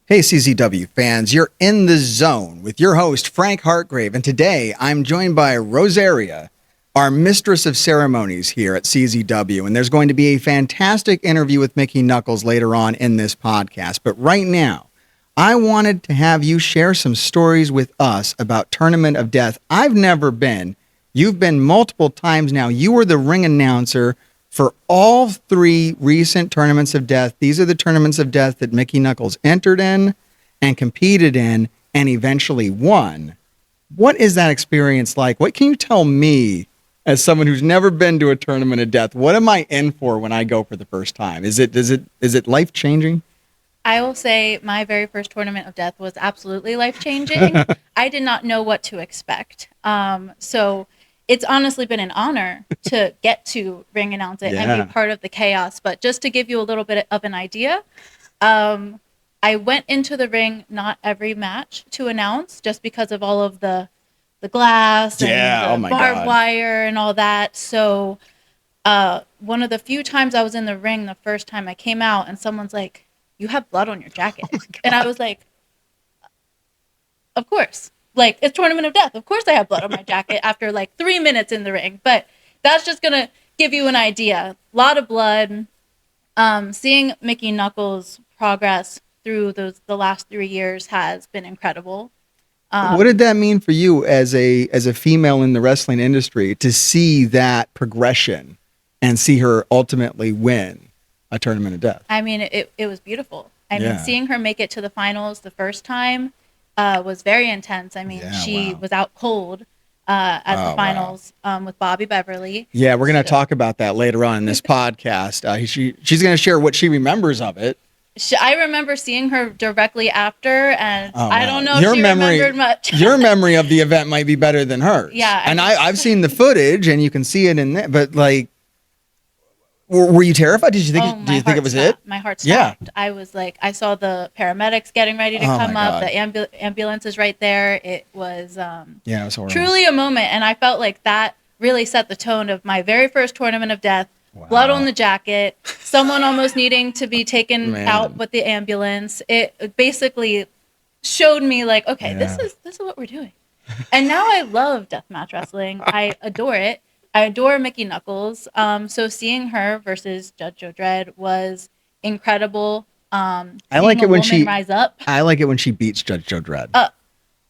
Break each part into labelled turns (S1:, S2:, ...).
S1: Hey, CZW fans, you're in the zone with your host, Frank Hartgrave, and today I'm joined by Rosaria, our mistress of ceremonies here at CZW, and there's going to be a fantastic interview with Mickie Knuckles later on in this podcast. But right now, I wanted to have you share some stories with us about Tournament of Death. I've never been. You've been multiple times now. You were the ring announcer for all three recent Tournaments of Death. These are the Tournaments of Death that Mickie Knuckles entered in and competed in and eventually won. What is that experience like? What can you tell me as someone who's never been to a Tournament of Death? What am I in for when I go for the first time? Is it life-changing?
S2: I will say my very first Tournament of Death was absolutely life-changing. I did not know what to expect. So it's honestly been an honor to get to ring announce it and be part of the chaos. But just to give you a little bit of an idea, I went into the ring not every match to announce just because of all of the glass and the barbed wire and all that. So one of the few times I was in the ring, the first time I came out and someone's like, "You have blood on your jacket." And I was like, of course. Like, it's Tournament of Death. Of course I have blood on my jacket after like 3 minutes in the ring. But that's just going to give you an idea. A lot of blood. Seeing Mickie Knuckles progress through the last 3 years has been incredible.
S1: What did that mean for you as a female in the wrestling industry to see that progression and see her ultimately win a Tournament of Death?
S2: I mean, it was beautiful. I mean, seeing her make it to the finals the first time was very intense. I mean, she was out cold at the finals with Bobby Beverly.
S1: Yeah, we're going to talk about that later on in this podcast. She's going to share what she remembers of it.
S2: I remember seeing her directly after, and I don't know if she remembered much.
S1: Your memory of the event might be better than hers.
S2: Yeah.
S1: And I've seen the footage, and you can see it in there. But, like, were you terrified? Did you think it was it?
S2: My heart stopped. Yeah. I was like, I saw the paramedics getting ready to come up. The ambulance is right there. It was
S1: it was horrible.
S2: Truly a moment, and I felt like that really set the tone of my very first Tournament of Death. Wow. Blood on the jacket, someone almost needing to be taken out with the ambulance. It basically showed me like, okay, this is what we're doing. And now I love deathmatch wrestling. I adore it. I adore Mickie Knuckles. So seeing her versus Judge Joe Dredd was incredible.
S1: I like it when she
S2: rise up.
S1: I like it when she beats Judge Joe Dredd.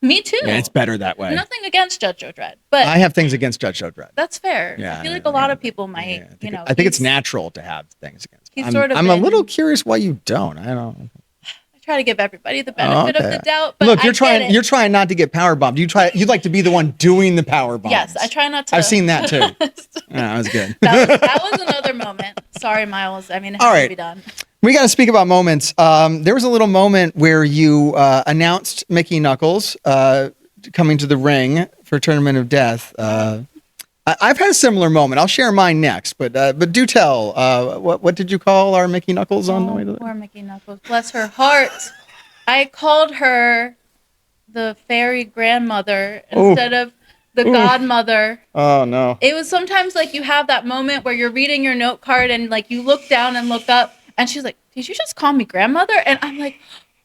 S2: Me too.
S1: Yeah, it's better that way.
S2: Nothing against Judge Joe Dredd, but
S1: I have things against Judge Joe Dredd.
S2: That's fair. Yeah, I feel like a lot of people might.
S1: I think it's natural to have things against him.
S2: I'm
S1: a little curious why you don't. I don't.
S2: I try to give everybody the benefit of the doubt. But
S1: look, you're trying not to get power bombed. You'd like to be the one doing the power bombs.
S2: Yes, I try not to.
S1: I've seen that too. That was good.
S2: That was another moment. Sorry, Miles. I mean, it has to be done.
S1: We got to speak about moments. There was a little moment where you announced Mickie Knuckles coming to the ring for Tournament of Death. I've had a similar moment. I'll share mine next, but do tell. What did you call our Mickie Knuckles on the way to the...
S2: Poor Mickie Knuckles. Bless her heart. I called her the fairy grandmother instead of the godmother.
S1: Oh, no.
S2: It was sometimes like you have that moment where you're reading your note card and like you look down and look up and she's like, "Did you just call me grandmother?" And I'm like,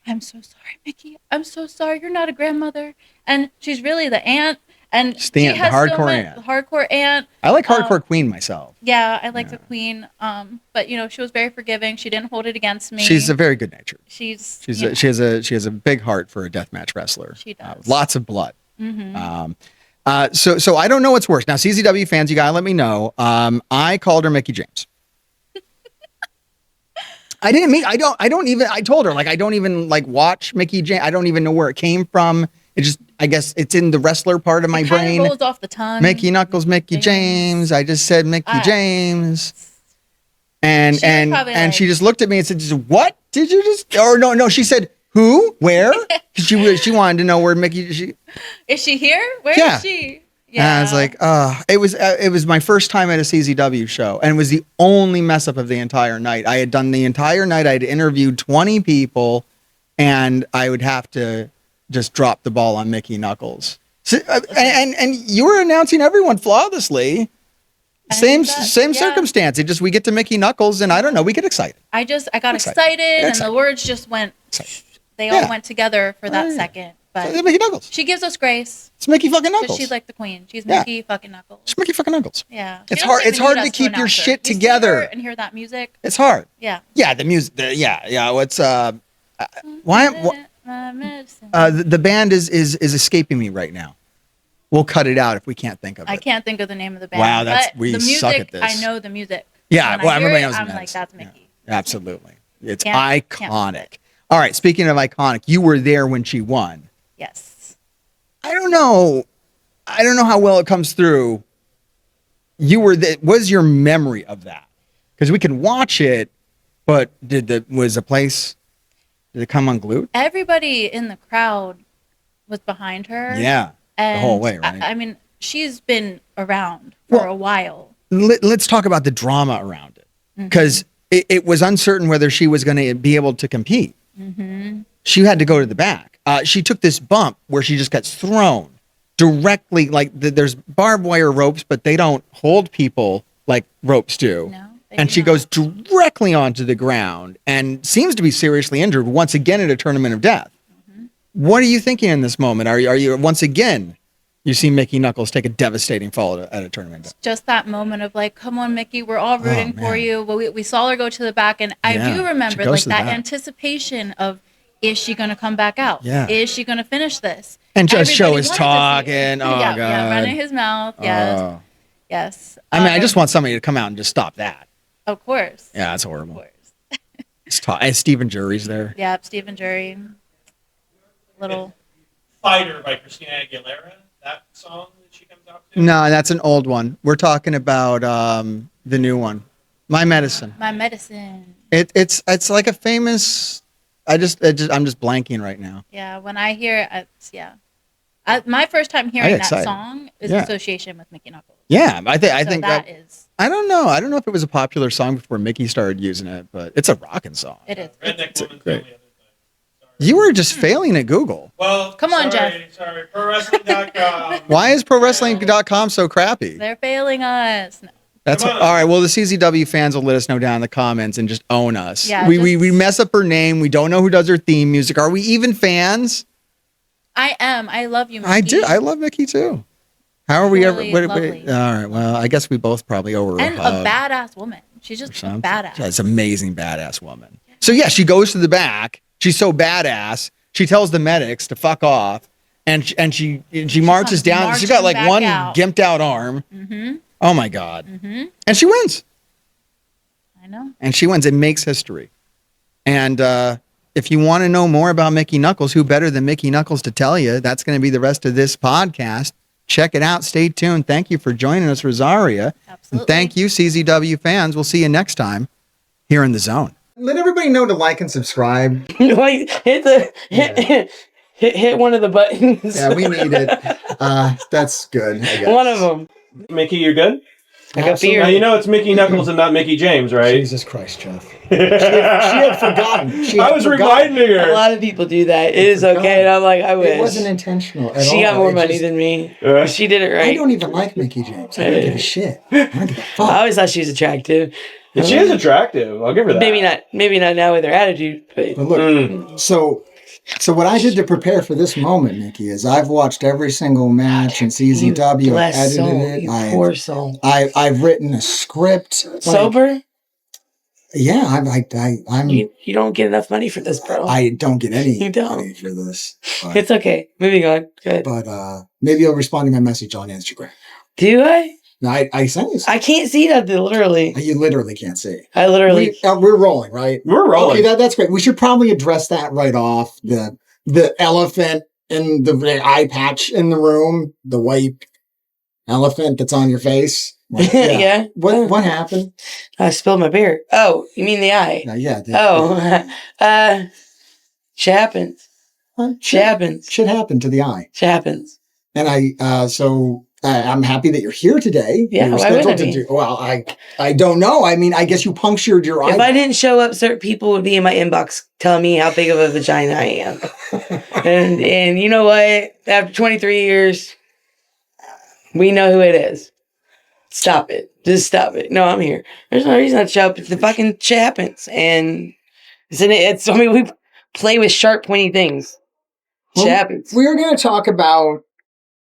S2: "I'm so sorry, Mickie. I'm so sorry. You're not a grandmother." And she's really the aunt. And
S1: she has the hardcore aunt.
S2: The hardcore aunt.
S1: I like hardcore queen myself.
S2: Yeah, I like the queen. But she was very forgiving. She didn't hold it against me.
S1: She's a very good natured.
S2: She
S1: has a big heart for a deathmatch wrestler.
S2: She does.
S1: Lots of blood.
S2: Mm-hmm.
S1: So I don't know what's worse. Now, CZW fans, you gotta let me know. I called her Mickie James. I told her, like, I don't even like watch Mickie James. I don't even know where it came from. It just, I guess it's in the wrestler part of my brain.
S2: It rolls off the tongue.
S1: Mickie Knuckles, Mickie James. I just said Mickie James. And she just looked at me and said, "What did you just?" Or no, she said, "Who? Where?" She wanted to know where Mickie.
S2: Is she here? Where is she?
S1: Yeah. And I was like, it was my first time at a CZW show, and it was the only mess up of the entire night. I had done the entire night. I had interviewed 20 people, and I would have to just drop the ball on Mickie Knuckles. So, and you were announcing everyone flawlessly. Same circumstance. It just, we get to Mickie Knuckles, and I don't know, we get excited.
S2: I got excited, and the words just went They all went together for that
S1: Right.
S2: second.
S1: So
S2: But
S1: it's Mickey Knuckles.
S2: she gives us grace.
S1: It's Mickey fucking
S2: Because
S1: Knuckles.
S2: she's like the queen. She's
S1: Yeah.
S2: Mickey fucking Knuckles.
S1: It's Mickey fucking Knuckles.
S2: Yeah.
S1: It's hard. It's hard to keep your shit
S2: You see
S1: together.
S2: her and hear that music.
S1: It's hard.
S2: Yeah.
S1: Yeah, the music. Yeah. What's why?
S2: My medicine.
S1: The band is escaping me right now. We'll cut it out if we can't think of it.
S2: I can't think of the name of the band.
S1: Wow,
S2: but
S1: we
S2: the music,
S1: suck at this.
S2: I know the music.
S1: Yeah,
S2: When
S1: well, I
S2: hear
S1: remember
S2: it,
S1: I was
S2: I'm
S1: mad.
S2: like, that's Mickey.
S1: Yeah, absolutely. It's
S2: Can't
S1: iconic. All right, speaking of iconic, you were there when she won.
S2: Yes.
S1: I don't know how well it comes through. You were there. What is your memory of that? Because we can watch it, but did it come unglued?
S2: Everybody in the crowd was behind her.
S1: Yeah,
S2: and
S1: the whole way, right?
S2: I mean, she's been around for a while.
S1: Let's talk about the drama around it, because it was uncertain whether she was going to be able to compete.
S2: Mm-hmm.
S1: She had to go to the back. She took this bump where she just got thrown directly. Like there's barbed wire ropes, but they don't hold people like ropes do.
S2: No,
S1: and she goes directly onto the ground and seems to be seriously injured once again at a tournament of death. Mm-hmm. What are you thinking in this moment? Are you once again? You see Mickey Knuckles take a devastating fall at a tournament.
S2: It's just that moment of like, come on, Mickey, we're all rooting for you. Well, we saw her go to the back, and I do remember like that anticipation of, is she going to come back out?
S1: Yeah.
S2: Is she going to finish this?
S1: And just show
S2: Everybody
S1: his
S2: wanted to see
S1: talking.
S2: it.
S1: Oh, God.
S2: Yeah, running his mouth. Yes.
S1: Oh.
S2: Yes.
S1: I mean, I just want somebody to come out and just stop that.
S2: Of course.
S1: Yeah, that's horrible.
S2: Of course.
S1: And Stephen Jury's there.
S2: Yeah, Stephen Jury. Little.
S3: Fighter by Christina Aguilera. That song that she comes out to?
S1: No, that's an old one. We're talking about the new one, My Medicine.
S2: My Medicine.
S1: It's like a famous. I'm just blanking right now.
S2: Yeah, when I hear it, my first time hearing that song is association with Mickey Knuckles.
S1: Yeah, I think
S2: that is.
S1: I don't know. I don't know if it was a popular song before Mickey started using it, but it's a rocking song.
S2: It is.
S3: Redneck Woman's
S1: great.
S3: the other thing.
S1: You were just failing at Google.
S3: Well,
S2: come on, Jeff.
S3: Sorry, ProWrestling.com.
S1: Why is ProWrestling.com so crappy?
S2: They're failing us. No.
S1: That's all right. Well, the CZW fans will let us know down in the comments and just own us.
S2: Yeah,
S1: we mess up her name. We don't know who does her theme music. Are we even fans?
S2: I am. I love you, Mickey.
S1: I do. I love Mickey too. How are we ever?
S2: Lovely.
S1: All right. Well, I guess we both probably owe her
S2: and
S1: a hug
S2: a badass woman. She's just a badass.
S1: She's an amazing badass woman. So yeah, she goes to the back. She's so badass. She tells the medics to fuck off, and she marches down. She's got like one gimped out arm. Mm-hmm. Oh my God. Mm-hmm. And she wins.
S2: I know.
S1: And she wins. It makes history. And if you want to know more about Mickey Knuckles, who better than Mickey Knuckles to tell you? That's going to be the rest of this podcast. Check it out. Stay tuned. Thank you for joining us, Rosaria.
S2: Absolutely.
S1: And thank you, CZW fans. We'll see you next time here in the zone. Let everybody know to like and subscribe.
S4: Like hit one of the buttons.
S1: Yeah, we need it. That's good. I guess.
S4: One of them.
S3: Mickey, you're good?
S4: I got beer.
S3: Now you know it's Mickey Knuckles and not Mickey James, right?
S1: Jesus Christ, Jeff. She had forgotten.
S3: I was reminding
S4: A
S3: her.
S4: lot of people do that. It is okay. And I'm like, I wish.
S5: It wasn't intentional at all.
S4: She got more money than me. She did it right.
S5: I don't even like Mickie James. I don't give a shit. I don't give a fuck.
S4: I always thought she was attractive.
S3: And she is attractive. I'll give her that.
S4: Maybe not now with her attitude. But
S5: But look, so what I did to prepare for this moment, Mickey, is I've watched every single match in CZW. I've edited it.
S4: Poor soul.
S5: I've written a script.
S4: Sober?
S5: Yeah, I'm.
S4: You don't get enough money for this, bro.
S5: I don't get any
S4: You don't.
S5: money for this. But,
S4: It's okay. Moving on. Good.
S5: but maybe you'll respond to my message on Instagram.
S4: Do I?
S5: No, I sent you.
S4: I can't see that, literally.
S5: You literally can't see.
S4: I literally.
S5: We're rolling, right?
S3: We're rolling.
S5: Okay, that's great. We should probably address that right off. The elephant in the eye patch in the room, the white elephant that's on your face. Like,
S4: Yeah.
S5: What happened?
S4: I spilled my beer. Oh, you mean the eye?
S5: Yeah.
S4: Shit happens. Shit happens.
S5: Shit happened to the eye.
S4: Shit happens.
S5: And I'm happy that you're here today.
S4: Yeah,
S5: You were
S4: why would I
S5: scheduled
S4: be?
S5: Well, I don't know. I mean, I guess you punctured your eye.
S4: If I didn't show up, certain people would be in my inbox telling me how big of a vagina I am. and you know what? After 23 years, we know who it is. Stop it. Just stop it. No, I'm here. There's no reason not to show up. The fucking shit happens. And I mean, play with sharp, pointy things. Shit
S5: Well,
S4: happens.
S5: we are going to talk about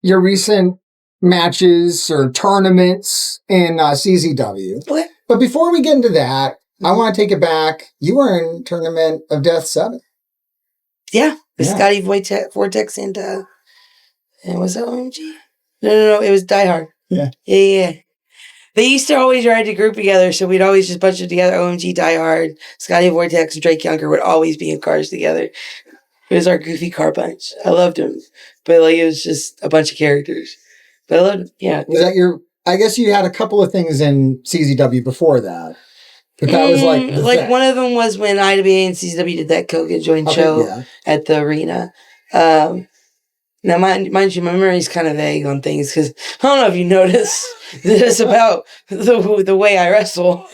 S5: your recent matches or tournaments in CZW.
S4: Okay.
S5: But before we get into that, I want to take it back. You were in Tournament of Death 7.
S4: Yeah. With
S5: Yeah.
S4: Scotty Vortex and was that OMG? No. It was Die Hard.
S5: Yeah.
S4: Yeah. They used to always ride the group together, so we'd always just bunch it together. OMG, Die Hard, Scotty Vortex, and Drake Younger would always be in cars together. It was our goofy car bunch. I loved him. But like it was just a bunch of characters. But I loved him. Yeah.
S5: Was that I guess you had a couple of things in CZW before that. But that was like the thing.
S4: one of them was when IWA and CZW did that Koga joint show at the arena. Now, mind you, my memory's kind of vague on things because I don't know if you noticed this about the way I wrestle.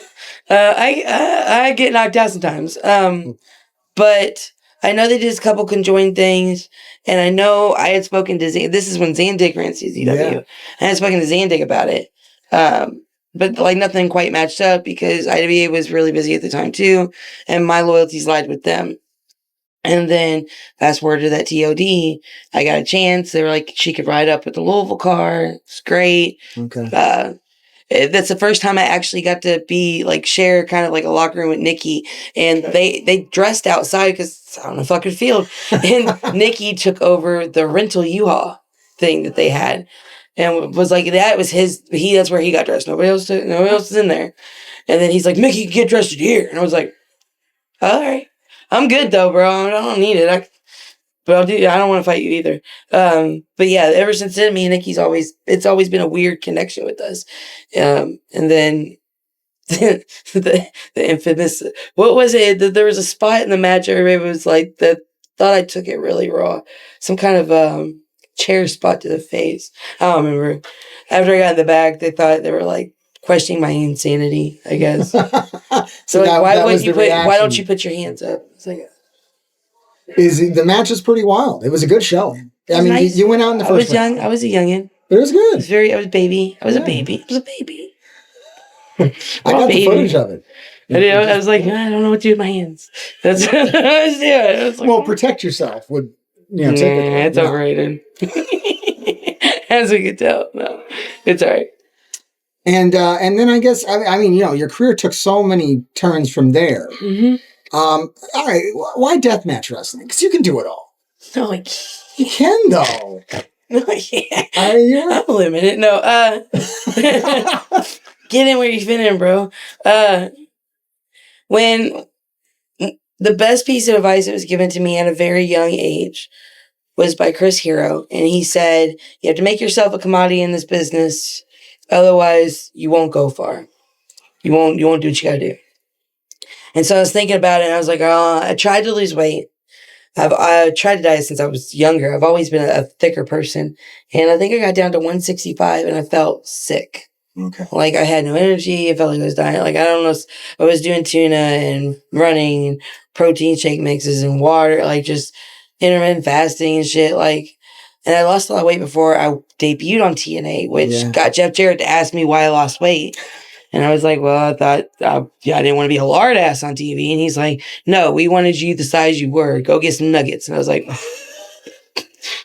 S4: I get knocked out sometimes. But I know they did a couple conjoined things, and I know I had spoken to this is when Zandig ran CZW.
S5: Yeah.
S4: I had spoken to Zandig about it. But like nothing quite matched up because IWA was really busy at the time too, and my loyalties lied with them. And then fast forward to that TOD, I got a chance. They were like, she could ride up with the Louisville car. It's great.
S5: Okay.
S4: That's the first time I actually got to be like share kind of like a locker room with Nikki, and they dressed outside because I don't know if I could field. And Nikki took over the rental U-Haul thing that they had, and was like that was his. That's where he got dressed. Nobody else is in there. And then he's like, Mickey, get dressed in here, and I was like, all right. I'm good though, bro. I don't need it. But I'll do. I don't want to fight you either. But yeah, ever since then, me and Nikki's it's always been a weird connection with us. And then the infamous, what was it? There was a spot in the match. Everybody was like, that thought I took it really raw. Some kind of chair spot to the face. I don't remember. After I got in the bag, they were like questioning my insanity, I guess. So like, why don't you put your hands up? It's like,
S5: the match is pretty wild. It was a good show. I mean,
S4: nice.
S5: you went out in the first round.
S4: I was a youngin'.
S5: But it was good.
S4: I was a baby. I was a baby.
S5: I got the footage of it.
S4: I was like, I don't know what to do with my hands. That's what I was doing. I was like,
S5: well, protect yourself would, typically.
S4: It's overrated. As we could tell. No, it's all right.
S5: And then I guess, I mean, your career took so many turns from there.
S4: Mm-hmm.
S5: All right, why deathmatch wrestling? Because you can do it all.
S4: No, I can't.
S5: You can, though.
S4: No, I can't.
S5: I'm
S4: limited. No, get in where you fit in, bro. When the best piece of advice that was given to me at a very young age was by Chris Hero, and he said, you have to make yourself a commodity in this business, otherwise you won't go far. You won't do what you gotta do. And so I was thinking about it, and I was like, I tried to lose weight. I've tried to diet since I was younger. I've always been a thicker person. And I think I got down to 165 and I felt sick.
S5: Okay.
S4: Like I had no energy. I felt like I was dying. Like I don't know. I was doing tuna and running and protein shake mixes and water, like just intermittent fasting and shit. Like, and I lost a lot of weight before I debuted on TNA, which got Jeff Jarrett to ask me why I lost weight. And I was like, well, I thought, I didn't want to be a lard ass on TV. And he's like, no, we wanted you the size you were. Go get some nuggets. And I was like,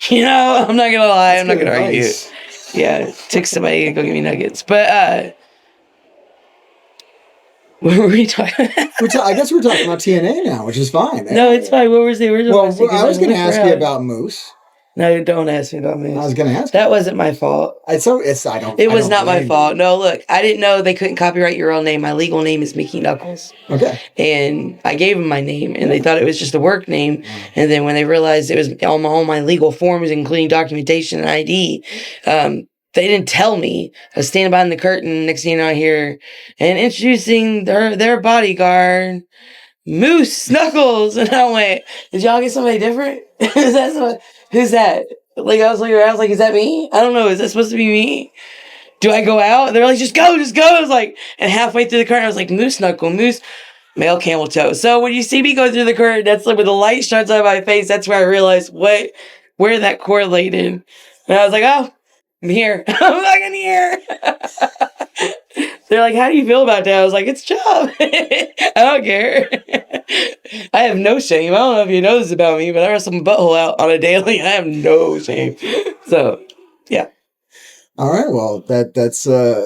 S4: I'm not going to lie. I'm not going to argue. Yeah, took somebody to go get me nuggets. But, what were we talking about?
S5: I guess we're talking about TNA now, which is fine.
S4: No, it's fine. What was it?
S5: Well, I was going to ask you about Moose.
S4: No, don't ask me about Moose.
S5: I was going to ask.
S4: That wasn't my fault.
S5: It
S4: was not my fault. No, look, I didn't know they couldn't copyright your real name. My legal name is Mickey Knuckles.
S5: Okay.
S4: And I gave them my name, and they thought it was just a work name. And then when they realized it was all my legal forms, including documentation and ID, they didn't tell me. I was standing behind the curtain, next thing you know, I hear, and introducing their bodyguard, Moose Knuckles. And I went, did y'all get somebody different? Who's that? Like, I was like, is that me? I don't know. Is that supposed to be me? Do I go out? And they're like, just go. I was like, and halfway through the curtain, I was like, Moose Knuckle, Moose, male camel toe. So when you see me go through the curtain, that's like, when the light shines on my face, that's where I realized where that correlated. And I was like, oh, I'm here. I'm fucking here. They're like, how do you feel about that? I was like, it's a job. I don't care. I have no shame. I don't know if you know this about me, but I wrestle my butthole out on a daily. I have no shame. So, yeah.
S5: All right, well, that's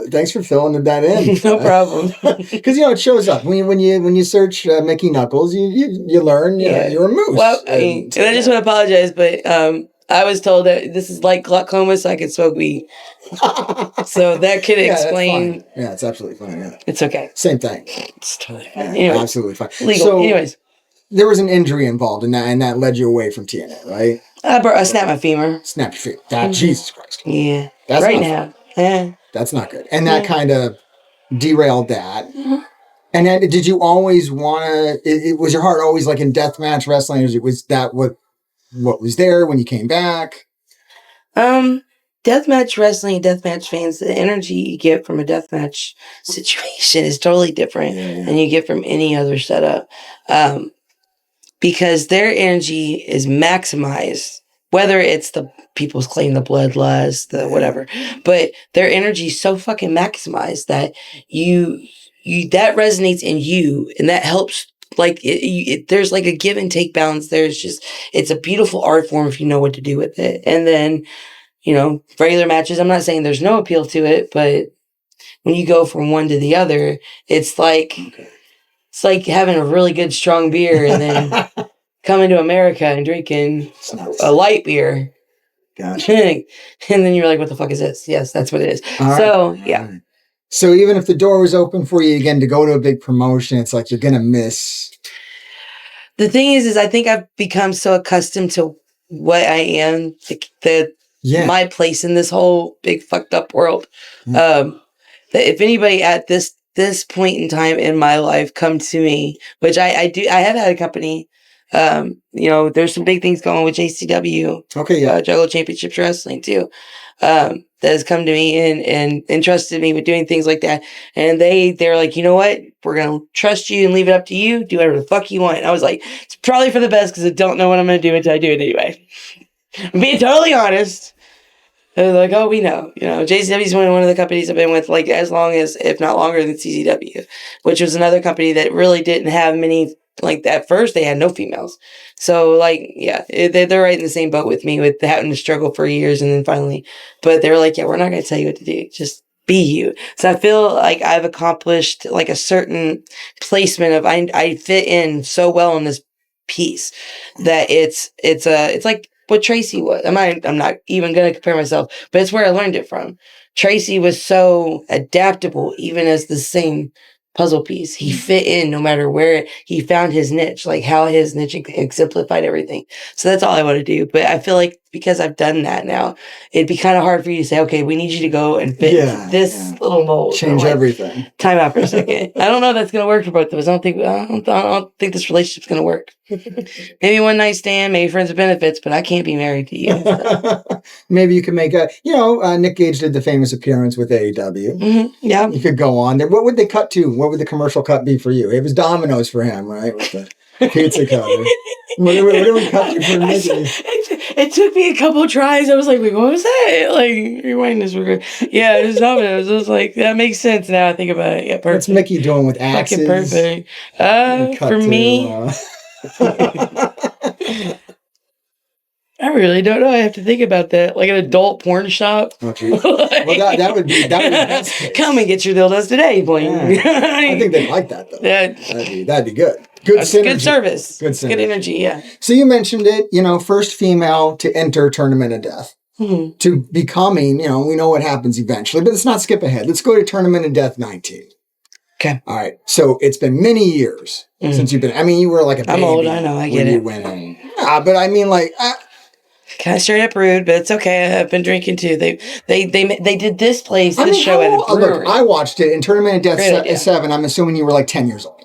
S5: thanks for filling that in.
S4: No problem.
S5: Because it shows up when you search Mickey Knuckles, you learn you're a moose.
S4: Well, I mean, and I just want to apologize, but I was told that this is like glaucoma, so I can smoke weed. So that could explain.
S5: That's fine. Yeah, it's absolutely fine. Yeah,
S4: It's okay.
S5: same thing.
S4: It's totally fine.
S5: Yeah,
S4: Anyways,
S5: absolutely fine.
S4: legal.
S5: So,
S4: anyways,
S5: there was an injury involved in that, and that led you away from TNA, right?
S4: I snapped my femur.
S5: Snap your feet. That Jesus Christ.
S4: Yeah.
S5: That's
S4: right
S5: not
S4: now.
S5: fun.
S4: Yeah.
S5: That's not good. And that kind of derailed that. And then, did you always want to? Was your heart always like in deathmatch wrestling? Or was that what was there when you came back?
S4: Deathmatch wrestling, deathmatch fans, the energy you get from a deathmatch situation is totally different than you get from any other setup. Because their energy is maximized, whether it's the people's claim the bloodlust, the whatever, but their energy is so fucking maximized that you that resonates in you, and that helps. Like there's like a give and take balance. It's a beautiful art form if you know what to do with it. And then, regular matches, I'm not saying there's no appeal to it, but when you go from one to the other, it's like having a really good strong beer and then coming to America and drinking a light beer.
S5: Gotcha.
S4: And then you're like, what the fuck is this? Yes, that's what it is. Yeah.
S5: Right. So even if the door was open for you again to go to a big promotion, it's like you're going to miss.
S4: The thing is I think I've become so accustomed to what I am, my place in this whole big fucked up world. That if anybody at this point in time in my life come to me, which I have had a company, there's some big things going on with JCW.
S5: Okay, yeah.
S4: Juggalo Championships Wrestling too. That has come to me and entrusted me with doing things like that. And they're like, you know what? We're going to trust you and leave it up to you. Do whatever the fuck you want. And I was like, it's probably for the best because I don't know what I'm going to do until I do it anyway. I'm being totally honest. They're like, oh, we know. JCW is one of the companies I've been with like as long as, if not longer than CZW, which was another company that really didn't have many. Like at first they had no females. So they're right in the same boat with me with having to struggle for years. And then finally, but they were like, yeah, we're not going to tell you what to do. Just be you. So I feel like I've accomplished like a certain placement of, I fit in so well in this piece that it's like what Tracy was. I'm not even going to compare myself, but it's where I learned it from. Tracy was so adaptable, even as the same puzzle piece. He fit in no matter where he found his niche, like how his niche exemplified everything. So that's all I want to do. But I feel like because I've done that now, it'd be kind of hard for you to say, okay, we need you to go and fit this little mold.
S5: Change everything.
S4: Time out for a second. I don't know if that's going to work for both of us. I don't think this relationship's going to work. Maybe one night stand, maybe friends with benefits, but I can't be married to you. So.
S5: Maybe you could make Nick Gage did the famous appearance with AEW.
S4: Mm-hmm. Yeah.
S5: You could go on there. What would they cut to? What would the commercial cut be for you? It was Domino's for him, right? With the pizza cutter. What do we cut to for Mickey?
S4: It took me a couple tries. I was like, wait, what was that? Like, rewind this. Yeah, it was Domino's. I was like, that makes sense now I think about it. Yeah, perfect.
S5: What's Mickey doing with axes?
S4: Fucking perfect. For me... I really don't know. I have to think about that. Like an adult porn shop.
S5: Okay. Well, that would be best case.
S4: Come and get your dildos today, boy.
S5: Yeah. I think they'd like that though. That'd be good. Good synergy.
S4: Good service.
S5: Good synergy.
S4: Good energy. Yeah.
S5: So you mentioned it. First female to enter Tournament of Death. Mm-hmm. To becoming, we know what happens eventually, but let's not skip ahead. Let's go to Tournament of Death 19.
S4: Okay.
S5: All right. So it's been many years since you've been. I mean, you were like a baby.
S4: I'm old. I know. I get it.
S5: You went in. But I mean, like.
S4: Kind of straight up rude, but it's okay. I've been drinking too. They did this show at a brewery.
S5: Look, I watched it in Tournament of Death 7. I'm assuming you were like 10 years old.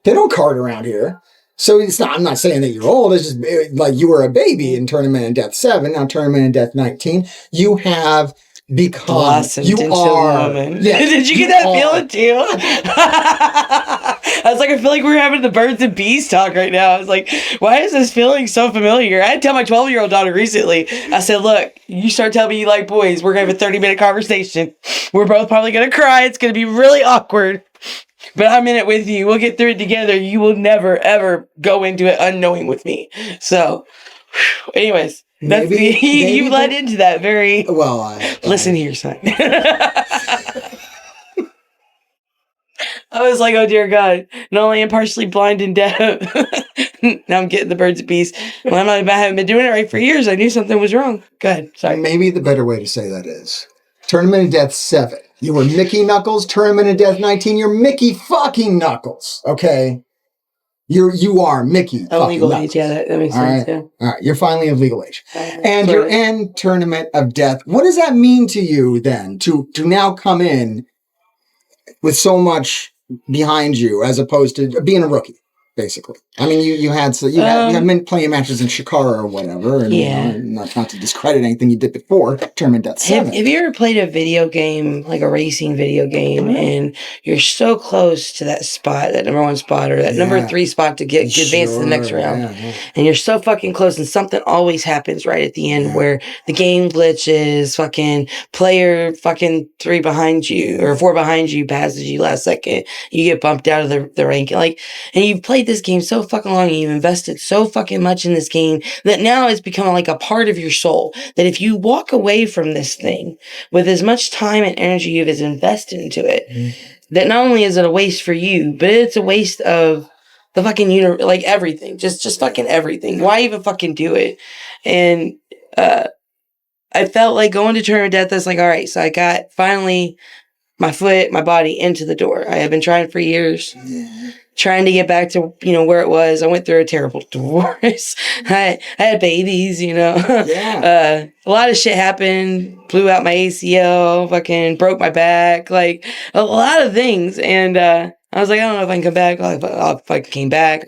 S5: They don't card around here. So I'm not saying that you're old. It's just like you were a baby in Tournament of Death 7. Now Tournament of Death 19. You have become.
S4: Blossomed
S5: you
S4: into
S5: are.
S4: A woman.
S5: Yeah,
S4: did you get that feeling too? I was like, I feel like we're having the birds and bees talk right now. I was like, why is this feeling so familiar? I had to tell my 12-year-old daughter recently. I said, look, you start telling me you like boys, we're going to have a 30-minute conversation. We're both probably going to cry. It's going to be really awkward. but I'm in it with you. We'll get through it together. You will never, ever go into it unknowing with me. So, anyways,
S5: Maybe
S4: you led into that very
S5: well.
S4: Listen here, son. I was like, oh dear God, not only am I partially blind and deaf, now I'm getting the birds of peace. Well, I haven't been doing it right for years. I knew something was wrong. Go ahead. Sorry.
S5: Maybe the better way to say that is Tournament of Death 7. You were Mickie Knuckles. Tournament of Death 19. You're Mickie fucking Knuckles. Okay. You are Mickie fucking
S4: legal
S5: Knuckles.
S4: age. Yeah, that makes
S5: All
S4: sense.
S5: right.
S4: Yeah.
S5: All right. You're finally of legal age.
S4: And
S5: And you're in Tournament of Death. What does that mean to you then to now come in with so much behind you as opposed to being a rookie, basically? I mean, you had been playing matches in Shikara or whatever, and
S4: Yeah.
S5: not to discredit anything you did before Tournament Death 7.
S4: Have you ever played a video game, like a racing video game, and you're so close to that spot, that number 1 spot, or that number 3 spot to get advance to the next round, and you're so fucking close, and something always happens right at the end where the game glitches, fucking player fucking 3 behind you or 4 behind you passes you last second, you get bumped out of the rank, like, and you've played this game so fucking long, and you've invested so fucking much in this game that now it's become like a part of your soul, that if you walk away from this thing with as much time and energy you've invested into it, that not only is it a waste for you, but it's a waste of the fucking universe, like everything, just fucking everything. Why even fucking do it? And I felt like going to Tournament of Death, I was like, all right, so I got finally my foot, my body into the door. I have been trying for years. Trying to get back to, where it was. I went through a terrible divorce. I had babies, a lot of shit happened, blew out my ACL, fucking broke my back, like a lot of things. And I was like, I don't know if I can come back. I fucking came back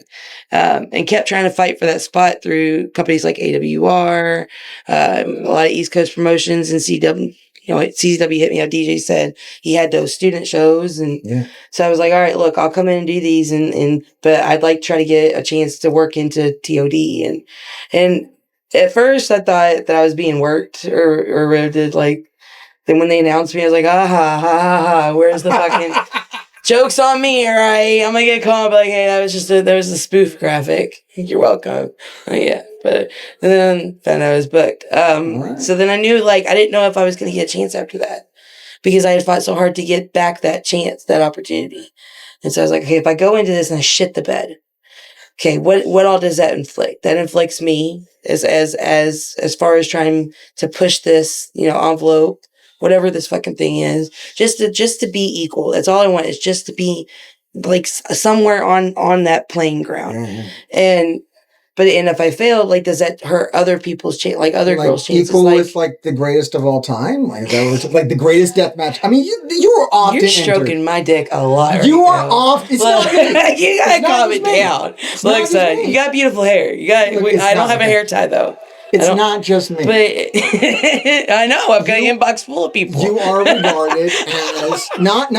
S4: and kept trying to fight for that spot through companies like AWR, a lot of East Coast promotions, and CW. CZW hit me up. DJ said he had those student shows, and so I was like, all right, look, I'll come in and do these, but I'd like to try to get a chance to work into TOD, and at first I thought that I was being worked or did like. Then when they announced me, I was like, ha ha ha, where's the fucking joke's on me, all right? I'm gonna get called, like, hey, that was a spoof graphic. You're welcome. Yeah. But then found out I was booked. So then I knew, like, I didn't know if I was going to get a chance after that because I had fought so hard to get back that chance, that opportunity. And so I was like, okay, if I go into this and I shit the bed, okay, what all does that inflict? That inflicts me as far as trying to push this, envelope, whatever this fucking thing is, just to be equal. That's all I want, is just to be like somewhere on that playing ground. But if I fail, like, does that hurt other people's like other girls' chances?
S5: Equal with like the greatest of all time, like like the greatest death match. I mean, you were often.
S4: You're stroking my dick a lot.
S5: You are off. It's not me.
S4: You gotta calm it down. Look, son, you got beautiful hair. I don't have a hair tie though.
S5: It's not just me.
S4: But I know I've got an inbox full of people.
S5: You are regarded as not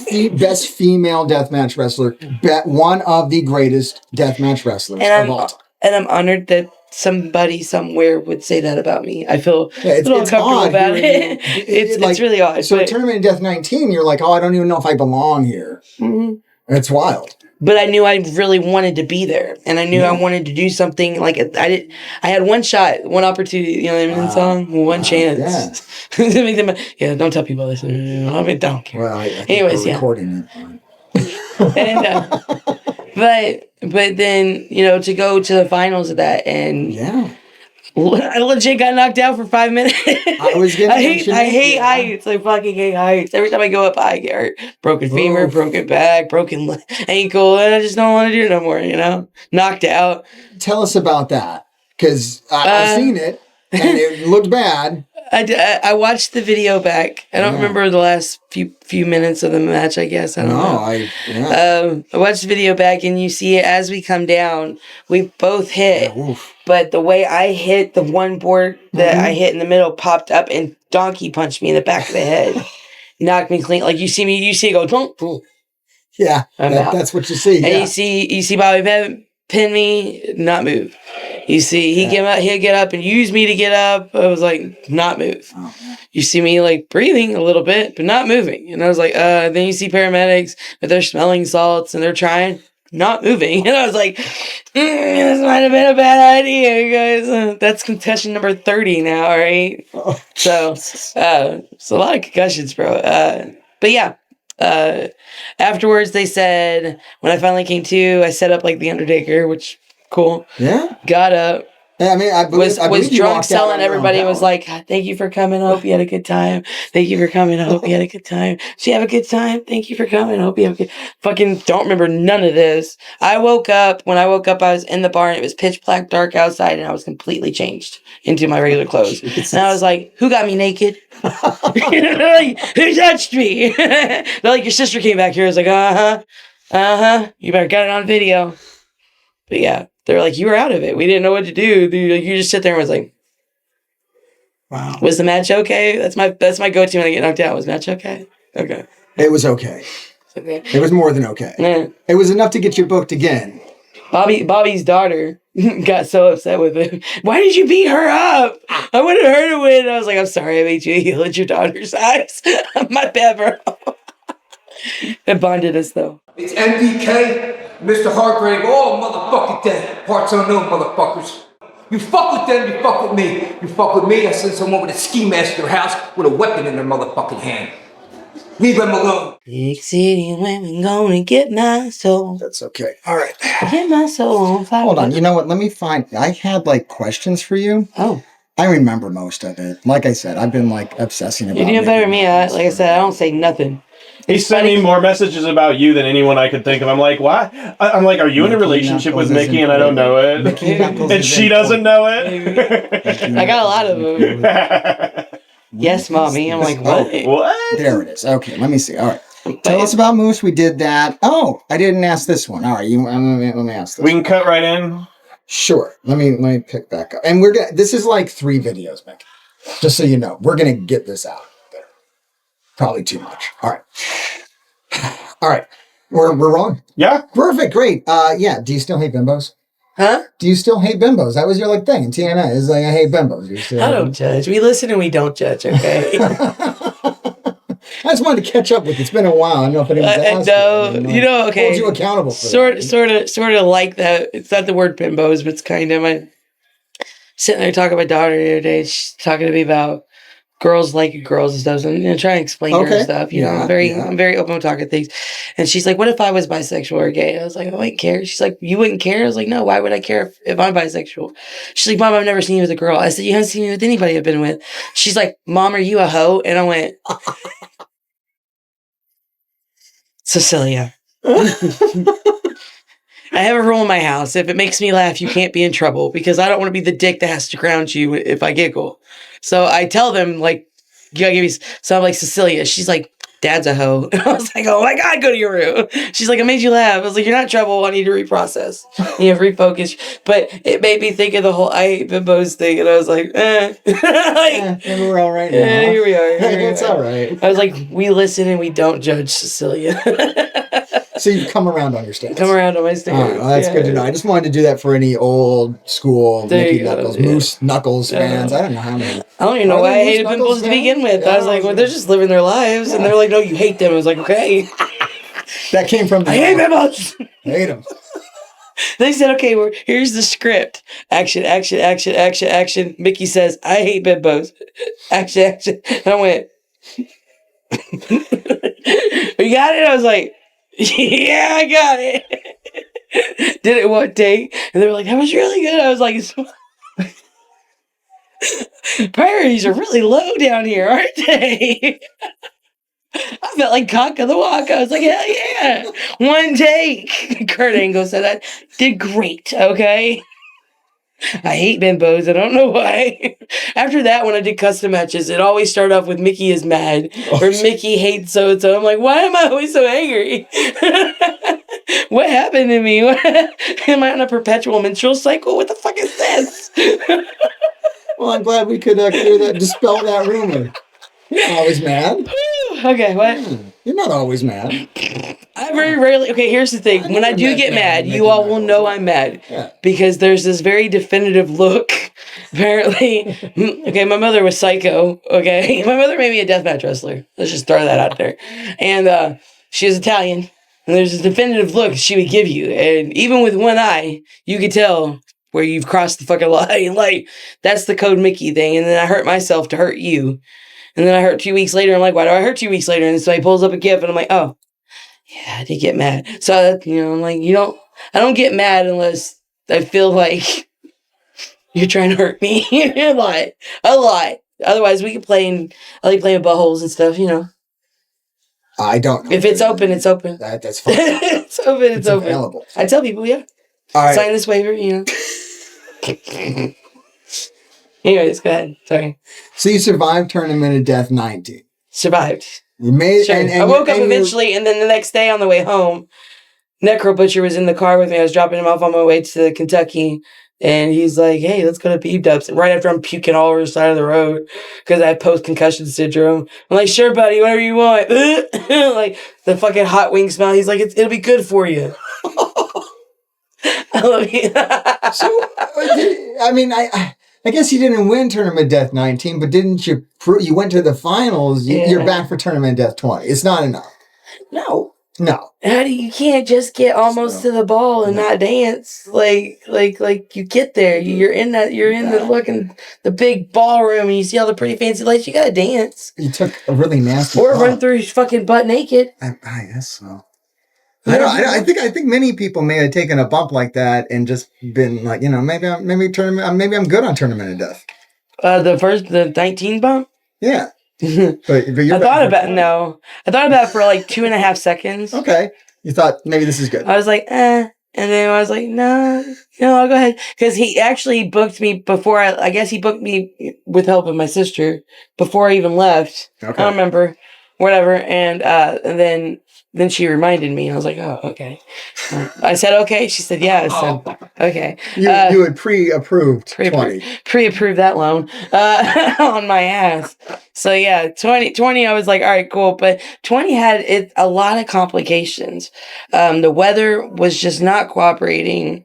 S5: the best female deathmatch wrestler, but one of the greatest deathmatch wrestlers of all time.
S4: And I'm honored that somebody somewhere would say that about me. I feel a little uncomfortable about it. It's really odd.
S5: So Tournament of Death 19, you're like, oh, I don't even know if I belong here. Mm-hmm. It's wild.
S4: But I knew I really wanted to be there, and I knew I wanted to do something. Like I had one shot, one opportunity. The song, one chance. Yeah. Don't tell people this. I don't care. Well, I anyways, recording it. And but then to go to the finals of that, and I legit got knocked out for 5 minutes. I hate heights. I fucking hate heights. Every time I go up, I get hurt. Broken femur, broken back, broken ankle, and I just don't want to do it no more. Knocked out.
S5: Tell us about that, because I've seen it and it looked bad.
S4: I watched the video back. I don't remember the last few minutes of the match, I guess. I don't know. I watched the video back, and you see it as we come down. We both hit. But the way I hit, the one board that I hit in the middle popped up and donkey punched me in the back of the head. Knocked me clean. Like you see it go, boom.
S5: Yeah, that's what you see.
S4: And you see Bobby Bennett pin me, not move. You see, he'd get up and use me to get up. I was like, not move.
S5: Oh.
S4: You see me like breathing a little bit, but not moving. And I was like, then you see paramedics, but they're smelling salts and they're trying, not moving. And I was like, this might have been a bad idea, guys. That's concussion number 30 now, right?
S5: Oh.
S4: So, it's a lot of concussions, bro. But yeah, afterwards they said, when I finally came to, I set up like the Undertaker, which cool.
S5: Yeah.
S4: Got up.
S5: Yeah, I mean, I
S4: Was
S5: you
S4: drunk,
S5: walked out
S4: selling
S5: on your own
S4: everybody,
S5: power.
S4: was like, thank you for coming. I hope you had a good time. Thank you for coming. I hope you had a good time. Did you have a good time? Thank you for coming. I hope you have a good... Fucking don't remember none of this. I woke up. When I woke up, I was in the bar and it was pitch black dark outside and I was completely changed into my regular clothes.
S5: Jesus.
S4: And I was like, who got me naked? Like, who touched me? They're like, your sister came back here. I was like, you better get it on video. But yeah, they're like, you were out of it. We didn't know what to do. Dude, like, you just sit there and was like,
S5: Wow.
S4: was the match okay? That's my go-to when I get knocked out. Was the match okay? Okay.
S5: It was okay.
S4: Okay.
S5: It was more than okay.
S4: Yeah.
S5: It was enough to get you booked again.
S4: Bobby's daughter got so upset with him. Why did you beat her up? I wanted her to win. I was like, I'm sorry I made you heel at your daughter's eyes. My bad, bro. It bonded us, though.
S6: It's MDK, Mr. Hargrave, all motherfucking dead. Parts unknown, motherfuckers. You fuck with them, you fuck with me. You fuck with me, I send someone with a ski mask to their house with a weapon in their motherfucking hand. Leave them alone.
S4: Big city women gonna get my soul.
S5: That's okay. All right.
S4: Get my soul on fire.
S5: Hold on. You know what? Let me find. I had like questions for you.
S4: Oh.
S5: I remember most of it. Like I said, I've been like obsessing about it.
S4: You're doing better than me. Like I said, I don't say nothing.
S3: He sent me more messages about you than anyone I could think of. I'm like, why? I'm like, are you in a relationship with Mickie and I don't know it? And she doesn't know it?
S4: I got a lot of them. Yes, mommy. I'm like, what?
S3: What?
S5: There it is. Okay, let me see. All right. Tell us about Moose. We did that. Oh, I didn't ask this one. All right, let me ask this.
S3: We can cut right in.
S5: Sure. Let me pick back up. And this is like 3 videos, Mick. Just so you know, we're gonna get this out there. Probably too much. All right. All right. We're wrong.
S3: Yeah.
S5: Perfect. Great. Yeah. Do you still hate bimbos?
S4: Huh?
S5: Do you still hate bimbos? That was your like thing in TNA. It's like I hate bimbos.
S4: I don't judge. We listen and we don't judge. Okay.
S5: I just wanted to catch up with you. It's been a while. I don't know if anyone's asked
S4: no, you know, okay.
S5: Hold you accountable for that.
S4: Sort of like that. It's not the word bimbos, but it's kind of. I'm sitting there talking to my daughter the other day. She's talking to me about girls liking girls and stuff. And trying to explain to her stuff. You know, I'm very open with talking things. And she's like, "What if I was bisexual or gay?" I was like, "I wouldn't care." She's like, "You wouldn't care?" I was like, "No. Why would I care if I'm bisexual?" She's like, "Mom, I've never seen you with a girl." I said, "You haven't seen me with anybody I've been with." She's like, "Mom, are you a hoe?" And I went, Cecilia. I have a rule in my house. If it makes me laugh, you can't be in trouble because I don't want to be the dick that has to ground you if I giggle. So I tell them, like, you gotta give me. So I'm like, Cecilia. She's like, Dad's a hoe. And I was like, oh my God, go to your room. She's like, I made you laugh. I was like, you're not in trouble. I need to reprocess. You have refocus. But it made me think of the whole I hate bimbos thing. And I was like,
S5: we're all right now.
S4: Yeah, here we are.
S5: It's all right.
S4: I was like, we listen and we don't judge, Cecilia.
S5: So you've come around on your stance.
S4: Come around on my stance.
S5: All right, well, that's good to know. I just wanted to do that for any old school Mickey Knuckles, Moose Knuckles fans. I don't know how many.
S4: I don't even know why I hated bimbos to begin with. I was like, well, they're just living their lives. And they're like, no, you hate them. I was like, okay.
S5: That came from the...
S4: I hate bimbos.
S5: Hate them.
S4: They said, okay, well, here's the script. Action, action, action, action, action. Mickie says, I hate bimbos. Action, action. And I went, you got it? I was like, yeah, I got it. Did it one day. And they were like, that was really good. I was like, priorities are really low down here, aren't they? I felt like cock of the walk. I was like, hell yeah. One take. Kurt Angle said I did great, okay? I hate bimbos. I don't know why. After that, when I did custom matches, it always started off with Mickie is mad or Mickie hates so-and-so. I'm like, why am I always so angry? What happened to me? Am I on a perpetual menstrual cycle? What the fuck is this?
S5: Well, I'm glad we could clear that, dispel that rumor. You're always mad.
S4: Okay, what?
S5: You're not always mad.
S4: I very rarely. Okay, here's the thing. When I do get mad, you all will know I'm mad.
S5: Yeah.
S4: Because there's this very definitive look. Apparently. Okay, my mother was psycho. Okay. My mother made me a deathmatch wrestler. Let's just throw that out there. And she was Italian. And there's this definitive look she would give you. And even with one eye, you could tell where you've crossed the fucking line. Like, that's the code Mickie thing. And then I hurt myself to hurt you. And then I hurt 2 weeks later. I'm like, why do I hurt 2 weeks later? And so he pulls up a GIF and I'm like, oh, yeah, I did get mad. So, I'm like, I don't get mad unless I feel like you're trying to hurt me. A lot. Otherwise, we can I like playing buttholes and stuff,
S5: I don't know.
S4: If it's open, it's open.
S5: That's fine.
S4: It's open, it's open.
S5: Available.
S4: I tell people, yeah.
S5: All right.
S4: Sign this waiver, Anyways, go ahead. Sorry.
S5: So you survived Tournament of Death 19.
S4: Survived.
S5: You made
S4: Sure. I woke up eventually, and then the next day on the way home, Necro Butcher was in the car with me. I was dropping him off on my way to Kentucky, and he's like, hey, let's go to Beeb Dubs. Right after I'm puking all over the side of the road because I had post-concussion syndrome. I'm like, sure, buddy, whatever you want. Like, the fucking hot wing smell. He's like, it'll be good for you. I love you.
S5: I guess you didn't win Tournament of Death 19, but didn't you? You went to the finals. You're back for Tournament of Death 20. It's not enough.
S4: No. You can't just get almost to the ball and not dance. Like you get there. You're in the big ballroom and you see all the pretty fancy lights. You gotta dance.
S5: You took a really nasty
S4: run through fucking butt naked.
S5: I guess so. I think many people may have taken a bump like that and just been like, maybe I'm good on Tournament of Death.
S4: The 19 bump?
S5: Yeah. but
S4: I thought about it for like 2.5 seconds.
S5: Okay. You thought maybe this is good.
S4: I was like, and then I was like, no, I'll go ahead. Because he actually booked me before I guess he booked me with help of my sister before I even left. Okay. I don't remember. Whatever. And then she reminded me. I was like, oh, okay. I said, okay. She said, yeah. I said, okay.
S5: You had pre-approved 20.
S4: Pre-approved that loan on my ass. So, yeah, 20, I was like, all right, cool. But 20 had a lot of complications. The weather was just not cooperating.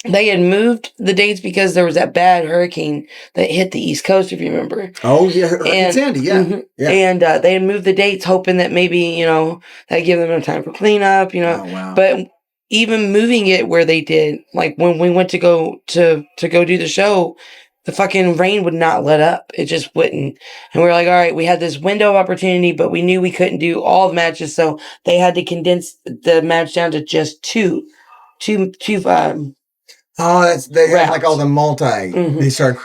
S4: They had moved the dates because there was that bad hurricane that hit the East Coast, if you remember.
S5: Oh, yeah. Hurricane Sandy, yeah.
S4: Mm-hmm. Yeah. And they had moved the dates hoping that maybe, that'd give them enough time for cleanup, Oh, wow. But even moving it where they did, like when we went to go do the show, the fucking rain would not let up. It just wouldn't. And we were like, all right, we had this window of opportunity, but we knew we couldn't do all the matches. So they had to condense the match down to just two.
S5: They have like all the multi. Mm-hmm. They start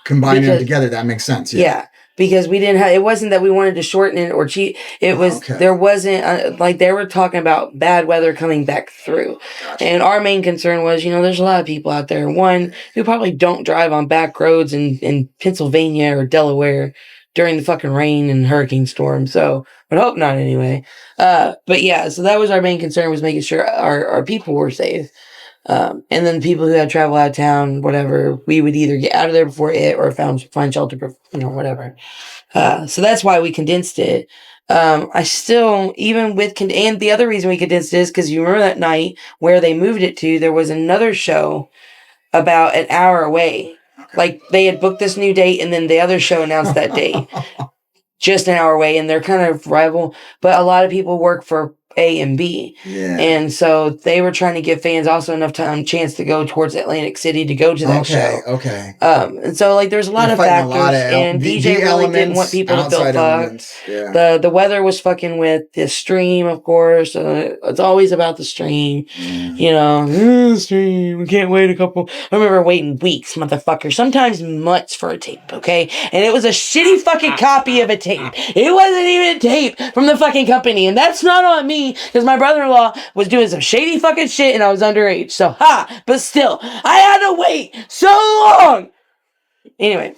S5: combining them together. That makes sense.
S4: Yeah, because we didn't have. It wasn't that we wanted to shorten it or cheat. It was there wasn't like they were talking about bad weather coming back through, and our main concern was there's a lot of people out there. One who probably don't drive on back roads in Pennsylvania or Delaware during the fucking rain and hurricane storm. So I hope not anyway. But yeah, so that was our main concern, was making sure our people were safe. And then people who had travel out of town, whatever, we would either get out of there before it or find shelter, whatever. So that's why we condensed it. I still, even with, and the other reason we condensed it is because you remember that night where they moved it to, there was another show about an hour away. Like they had booked this new date and then the other show announced that date. Just an hour away, and they're kind of rival, but a lot of people work for A and B. Yeah. And so they were trying to give fans also enough chance to go towards Atlantic City to go to that show. Okay. And so like there's a lot of factors, and DJ really didn't want people to feel fucked. Yeah. The weather was fucking with the stream, of course. It's always about the stream. Stream. We can't wait I remember waiting weeks, motherfucker. Sometimes months for a tape, okay? And it was a shitty fucking copy of a tape. It wasn't even a tape from the fucking company, and that's not on me because my brother-in-law was doing some shady fucking shit and I was underage. So, but still, I had to wait so long. Anyway,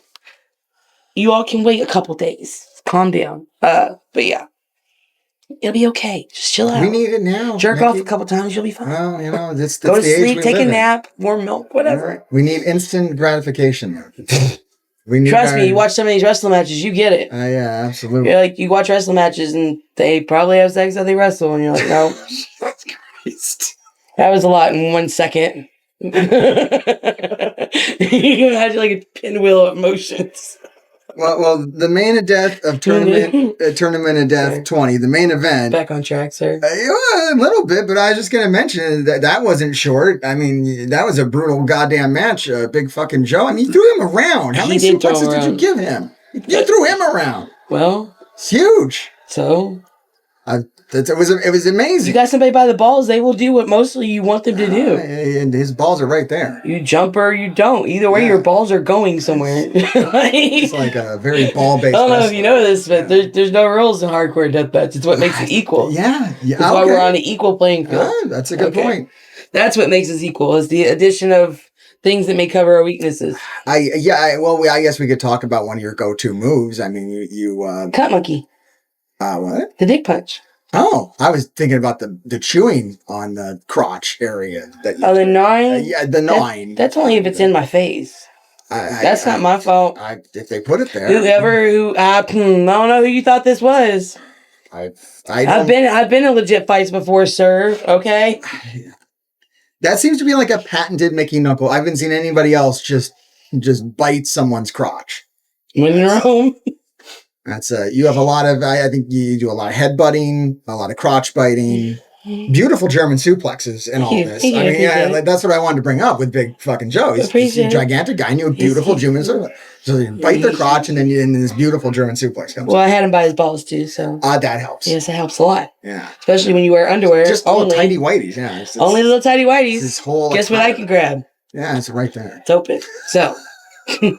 S4: you all can wait a couple days. Calm down. But yeah. It'll be okay. Just chill out.
S5: We need it now.
S4: Jerk off a couple times, you'll be fine.
S5: Well, that's
S4: go to
S5: the
S4: sleep,
S5: age
S4: take a
S5: in.
S4: nap, warm milk, whatever.
S5: We need instant gratification.
S4: Trust me, you watch some of these wrestling matches, you get it.
S5: Yeah, absolutely.
S4: You're like, you watch wrestling matches and they probably have sex how they wrestle, and you're like, no. That was a lot in 1 second. You had like a pinwheel of emotions.
S5: Well, the main event of Tournament of Death 20, the main event.
S4: Back on track, sir.
S5: A little bit, but I was just going to mention that wasn't short. I mean, that was a brutal goddamn match. Big fucking Joe. I mean, you threw him around. How many suplexes did you give him? You threw him around.
S4: Well,
S5: it's huge.
S4: So
S5: it was amazing.
S4: You got somebody by the balls, they will do what mostly you want them to do.
S5: And his balls are right there.
S4: You jump or you don't. Either way, your balls are going somewhere.
S5: It's like a very ball-based.
S4: I don't know if you know this, but there's no rules in hardcore deathmatch. It's what makes it equal.
S5: Yeah.
S4: That's why we're on an equal playing field.
S5: That's a good point.
S4: That's what makes us equal, is the addition of things that may cover our weaknesses.
S5: I guess we could talk about one of your go-to moves. I mean, you
S4: Cut monkey.
S5: What?
S4: The dick punch.
S5: Oh, I was thinking about the chewing on the crotch area.
S4: The 9?
S5: Yeah, the 9.
S4: That's only if it's in my face. That's not my fault.
S5: If they put it there.
S4: I don't know who you thought this was. I've been in legit fights before, sir. Okay.
S5: That seems to be like a patented Mickey knuckle. I haven't seen anybody else just bite someone's crotch.
S4: When you're home.
S5: That's you have a lot of, I think you do a lot of headbutting, a lot of crotch biting, beautiful German suplexes and all this. I mean, that's what I wanted to bring up with Big fucking Joe. He's a gigantic guy and you have beautiful German suplex. So you bite their crotch and then this beautiful German suplex comes.
S4: Well, I had him by his balls too, so.
S5: That helps.
S4: Yes, it helps a lot.
S5: Yeah.
S4: Especially when you wear underwear.
S5: Just little tiny whiteys, yeah.
S4: Only little tiny whiteys. Guess what I can grab?
S5: Yeah, it's right there.
S4: It's open. So.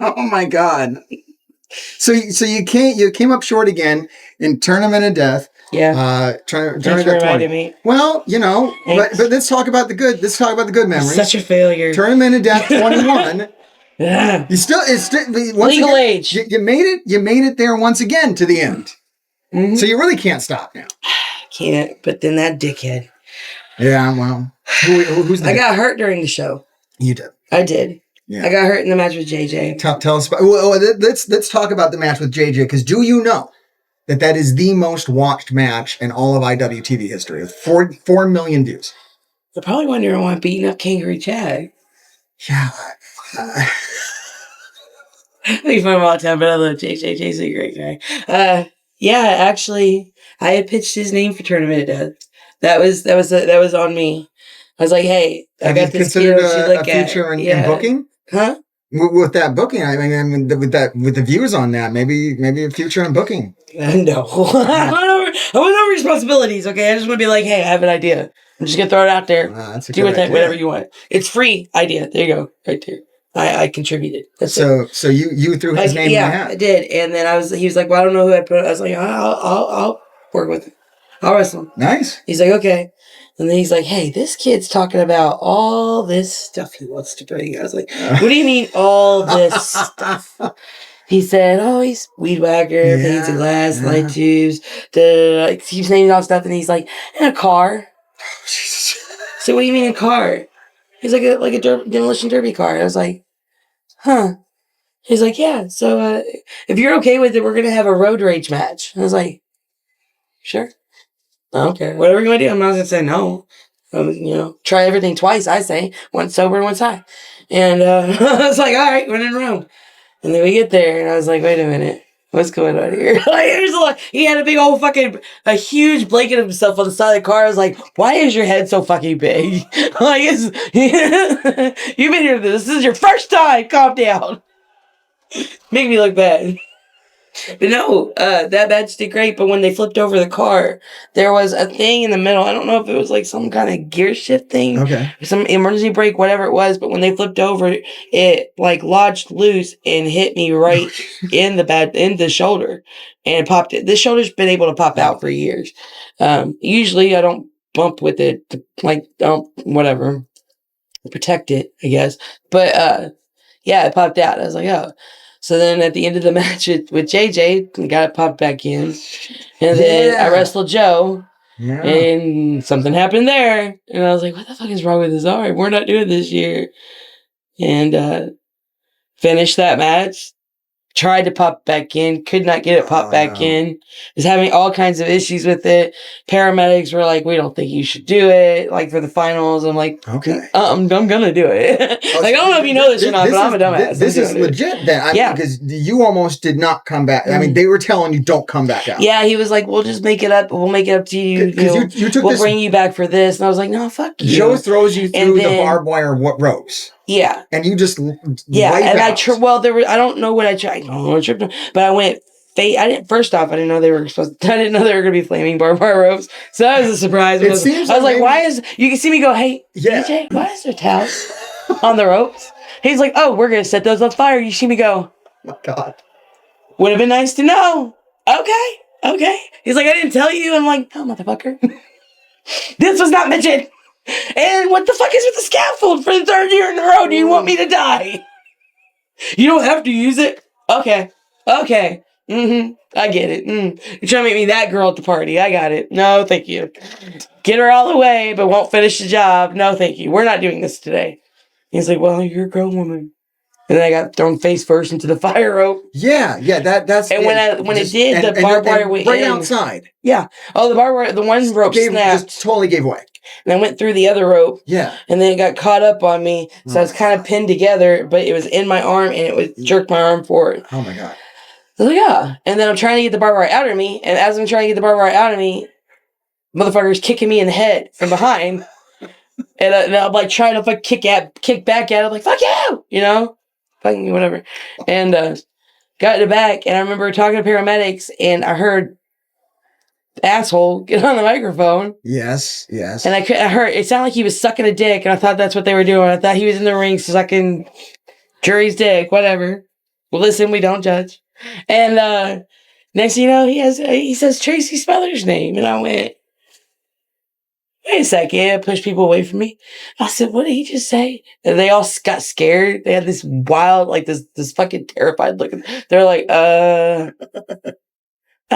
S5: Oh my God. So you came up short again in Tournament of Death.
S4: Yeah.
S5: Thanks for reminding me. Well, but let's talk about the good. Let's talk about the good memories.
S4: Such a failure.
S5: Tournament of Death 21.
S4: Yeah.
S5: It's
S4: legal age.
S5: You made it. You made it there once again to the end. Mm-hmm. So you really can't stop now.
S4: Can't. But then that dickhead.
S5: Yeah. Well, who's
S4: I got hurt during the show.
S5: You did.
S4: I did.
S5: Yeah.
S4: I got hurt in the match with JJ.
S5: Tell us about. Let's talk about the match with JJ, because do you know that is the most watched match in all of IWTV history with 4 million views?
S4: They're probably wondering why I'm beating up Kangaroo Chad.
S5: Yeah.
S4: I make fun of him all the time, but I love JJ. JJ's a great guy. Yeah, actually, I had pitched his name for Tournament of Death. That was on me. I was like, hey, I got this kid.
S5: A future in booking?
S4: Huh?
S5: With that booking, I mean, with the views on that, maybe a future in booking.
S4: No, I want no responsibilities. Okay, I just want to be like, hey, I have an idea. I'm just gonna throw it out there. Do with it whatever you want. It's free idea. There you go, right there. I contributed. That's it.
S5: So you threw his name in the hat.
S4: I did, and then he was like, well, I don't know who I put. I was like, I'll work with him. I'll wrestle him.
S5: Nice.
S4: He's like, okay. And then he's like, hey, this kid's talking about all this stuff he wants to bring. I was like, what do you mean all this stuff? He said, oh, he's weed whacker, paints and glass, light tubes. He keeps naming off stuff, and he's like, in a car. So what do you mean a car? He's like a demolition derby car. I was like, huh. He's like, yeah. So if you're okay with it, we're going to have a road rage match. I was like, sure. I don't care. Whatever you want to do, I'm not going to say no. Try everything twice, I say. Once sober, once high. And I was like, all right, we're in Rome. And then we get there, and I was like, wait a minute. What's going on here? He had a big old a huge blanket of himself on the side of the car. I was like, why is your head so fucking big? You've been here. This is your first time. Calm down. Make me look bad. But no, that match did great. But when they flipped over the car, there was a thing in the middle. I don't know if it was like some kind of gear shift thing. Okay. Some emergency brake, whatever it was. But when they flipped over, it like lodged loose and hit me right in the shoulder. And it popped it. This shoulder's been able to pop out for years. Usually I don't bump with it to whatever. Protect it, I guess. But yeah, it popped out. I was like, oh. So then at the end of the match with JJ, got it popped back in. And then I wrestled Joe. Yeah. And something happened there. And I was like, what the fuck is wrong with this? All right, we're not doing this year. And finished that match. Tried to pop back in, could not get it popped back in. Was having all kinds of issues with it. Paramedics were like, "We don't think you should do it." Like for the finals, I'm like,
S1: Okay.
S4: I'm gonna do it." Like I don't know if you know this or not, but I'm a dumbass.
S5: This is legit then.
S4: Yeah.
S5: Because you almost did not come back. I mean, they were telling you don't come back out.
S4: Yeah, he was like, "We'll just make it up. We'll make it up to you.
S5: Because you took
S4: we'll bring you back for this." And I was like, "No, fuck you."
S5: Joe throws you through the barbed wire ropes.
S4: Yeah.
S5: And you just
S4: yeah,
S5: wipe
S4: and
S5: out.
S4: there was I don't know what I tried. I don't know what I tripped on, but I went I didn't. First off, I didn't know they were supposed. I didn't know they were going to be flaming barbed wire ropes. So that was a surprise.
S5: It seems
S4: I was like,
S5: maybe,
S4: "Why is?" You can see me go, "Hey, DJ, why is there towels on the ropes?" He's like, "Oh, we're going to set those on fire." You see me go,
S5: "Oh my God,
S4: would have been nice to know." Okay. He's like, "I didn't tell you." I'm like, "Oh, motherfucker, this was not mentioned." And what the fuck is with the scaffold for the third year in a row? Do you want me to die? You don't have to use it. Okay. I get it. You're trying to make me that girl at the party. I got it. No, thank you. Get her all the way, but won't finish the job. No, thank you. We're not doing this today. He's like, "Well, you're a grown woman." And then I got thrown face first into the fire rope.
S5: Yeah, that's.
S4: And when it did, the barbed wire went
S5: right
S4: in.
S5: outside.
S4: Yeah. Oh, the barbed wire, the one rope snapped.
S5: Just totally gave away.
S4: And I went through the other rope.
S5: Yeah.
S4: And then it got caught up on me. So I was kind of pinned together, but it was in my arm and it would jerk my arm forward.
S5: Oh my God.
S4: So yeah. And then I'm trying to get the barbed wire out of me. And as I'm trying to get the barbed wire out of me, motherfucker's kicking me in the head from behind. and I'm like trying to kick back at it. I'm like, "Fuck you!" You know? Fucking whatever. And got it back. And I remember talking to paramedics and I heard asshole get on the microphone.
S5: Yes.
S4: And I heard it sounded like he was sucking a dick, and I thought that's what they were doing. I thought he was in the ring sucking Jury's dick, whatever. Well, listen, we don't judge. And next thing you know, he says Tracy Smothers' name, and I went, "Wait a second!" I pushed people away from me. I said, "What did he just say?" And they all got scared. They had this wild, like this fucking terrified look. They're like, I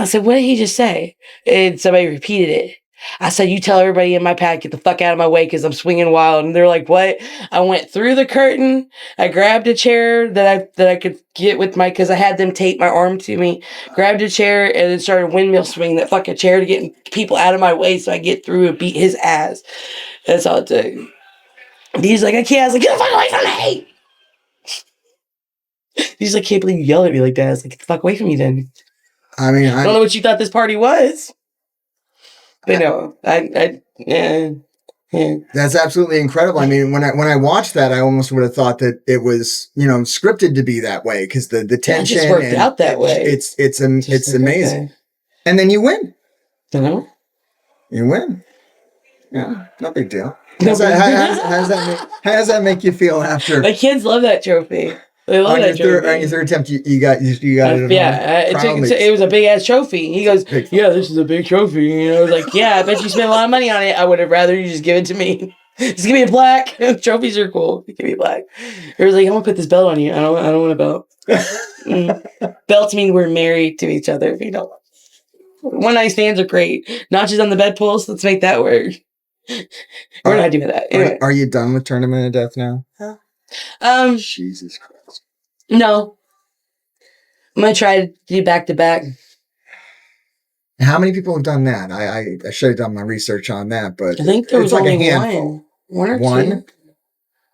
S4: said, "What did he just say?" And somebody repeated it. I said, "You tell everybody in my pack, get the fuck out of my way because I'm swinging wild." And they're like, "What?" I went through the curtain. I grabbed a chair that I could get with because I had them tape my arm to me. Grabbed a chair and then started windmill swinging that fucking chair to get people out of my way so I get through and beat his ass. That's all it took. He's like, "I can't." I was like, "Get the fuck away from me!" He's like, "Can't believe you yell at me like that." I was like, "Get the fuck away from me then."
S5: I mean,
S4: I don't know what you thought this party was. But no, yeah.
S5: That's absolutely incredible. I mean, when I watched that, I almost would have thought that it was, scripted to be that way because the tension
S4: it just worked out that way.
S5: It's amazing. Okay. And then you win. You win. Yeah, no big deal. How does that make you feel after?
S4: My kids love that trophy. They love that trophy.
S5: On your third attempt, you got it.
S4: Yeah, it was a big ass trophy. He goes, "Yeah, this is a big trophy." I was like, "Yeah, I bet you spent a lot of money on it. I would have rather you just give it to me. Just give me a plaque. Trophies are cool. Give me a plaque." He was like, "I want to put this belt on you. I don't want a belt." Belts mean we're married to each other. If you don't, one night stands are great. Notches on the bedpost. Let's make that work. We're not doing that. Anyway.
S5: Are you done with Tournament of Death now? Jesus Christ.
S4: No. I'm going to try to do back-to-back.
S5: How many people have done that? I should have done my research on that, but
S4: I think there was
S5: like
S4: only
S5: a handful.
S4: One or two.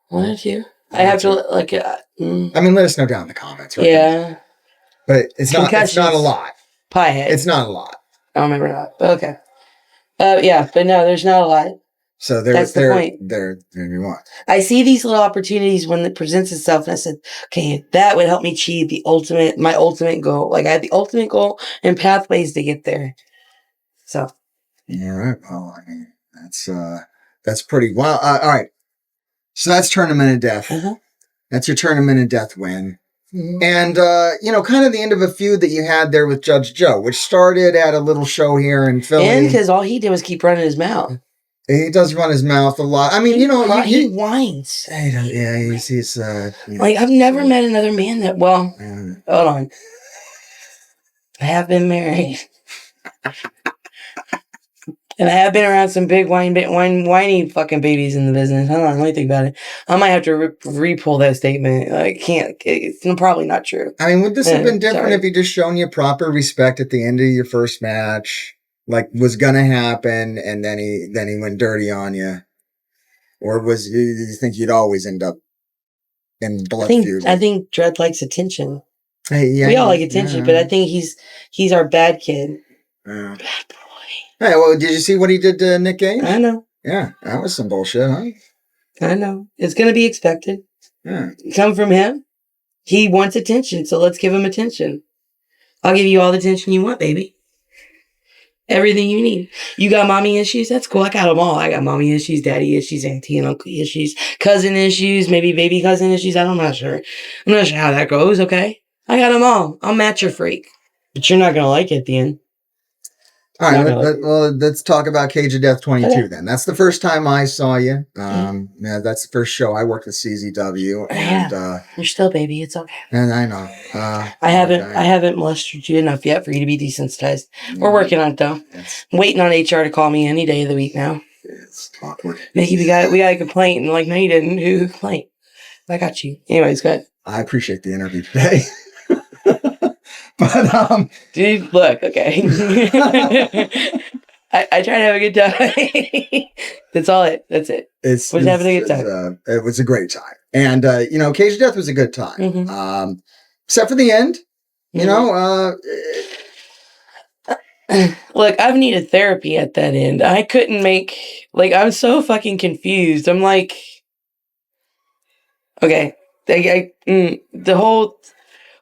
S4: One or two. I have to, like... I
S5: mean, let us know down in the comments.
S4: Right? Yeah.
S5: But it's not a lot.
S4: Piehead.
S5: It's not a lot.
S4: I don't remember that, but okay. Yeah, but no, there's not a lot.
S5: So that's the point. There you are.
S4: I see these little opportunities when it presents itself, and I said, "Okay, that would help me achieve my ultimate goal." Like I had the ultimate goal and pathways to get there. So,
S5: all right. Well, I mean, that's pretty well. All right. So that's Tournament of Death.
S4: Uh-huh.
S5: That's your Tournament of Death win. Mm-hmm. And kind of the end of a feud that you had there with Judge Joe, which started at a little show here in Philly.
S4: And because all he did was keep running his mouth.
S5: He does run his mouth a lot. I mean,
S4: he whines.
S5: Yeah, he's
S4: like I've never met another man that. Well, hold on. I have been married. And I have been around some big whiny fucking babies in the business. Hold on, let me think about it. I might have to re-pull that statement. I can't. It's probably not true.
S5: I mean, would this have been different
S4: sorry.
S5: if he just shown you proper respect at the end of your first match, like was gonna happen, and then he went dirty on you, or did you think you'd always end up in blood feud?
S4: I think Dredd likes attention.
S5: Hey, yeah,
S4: we all like attention, but I think he's our bad kid. Bad boy.
S5: Hey, well, did you see what he did to Nick Gage?
S4: I know.
S5: Yeah, that was some bullshit, huh?
S4: I know. It's gonna be expected.
S5: Yeah.
S4: Come from him. He wants attention, so let's give him attention. I'll give you all the attention you want, baby. Everything you need. You got mommy issues? That's cool. I got them all. I got mommy issues, daddy issues, auntie and uncle issues, cousin issues, maybe baby cousin issues. I'm not sure. I'm not sure how that goes, okay? I got them all. I'll match your freak. But you're not going to like it at the end.
S5: All right, let's talk about Cage of Death 22 then. That's the first time I saw you. Yeah, that's the first show I worked with CZW. And,
S4: you're still baby. It's okay.
S5: And I know.
S4: I haven't molested you enough yet for you to be desensitized. We're working on it though. Waiting on HR to call me any day of the week now.
S5: It's awkward.
S4: Mickey, we got a complaint, and like, no, you didn't. Who complaint? I got you. Anyways, go ahead.
S5: I appreciate the interview today. But
S4: dude, look, okay. I try to have a good time. That's it. Was having a good time.
S5: It was a great time. And Cage of Death was a good time.
S4: Mm-hmm.
S5: Except for the end. You know,
S4: look, I've needed therapy at that end. I couldn't make I'm so fucking confused. I'm like, okay. The whole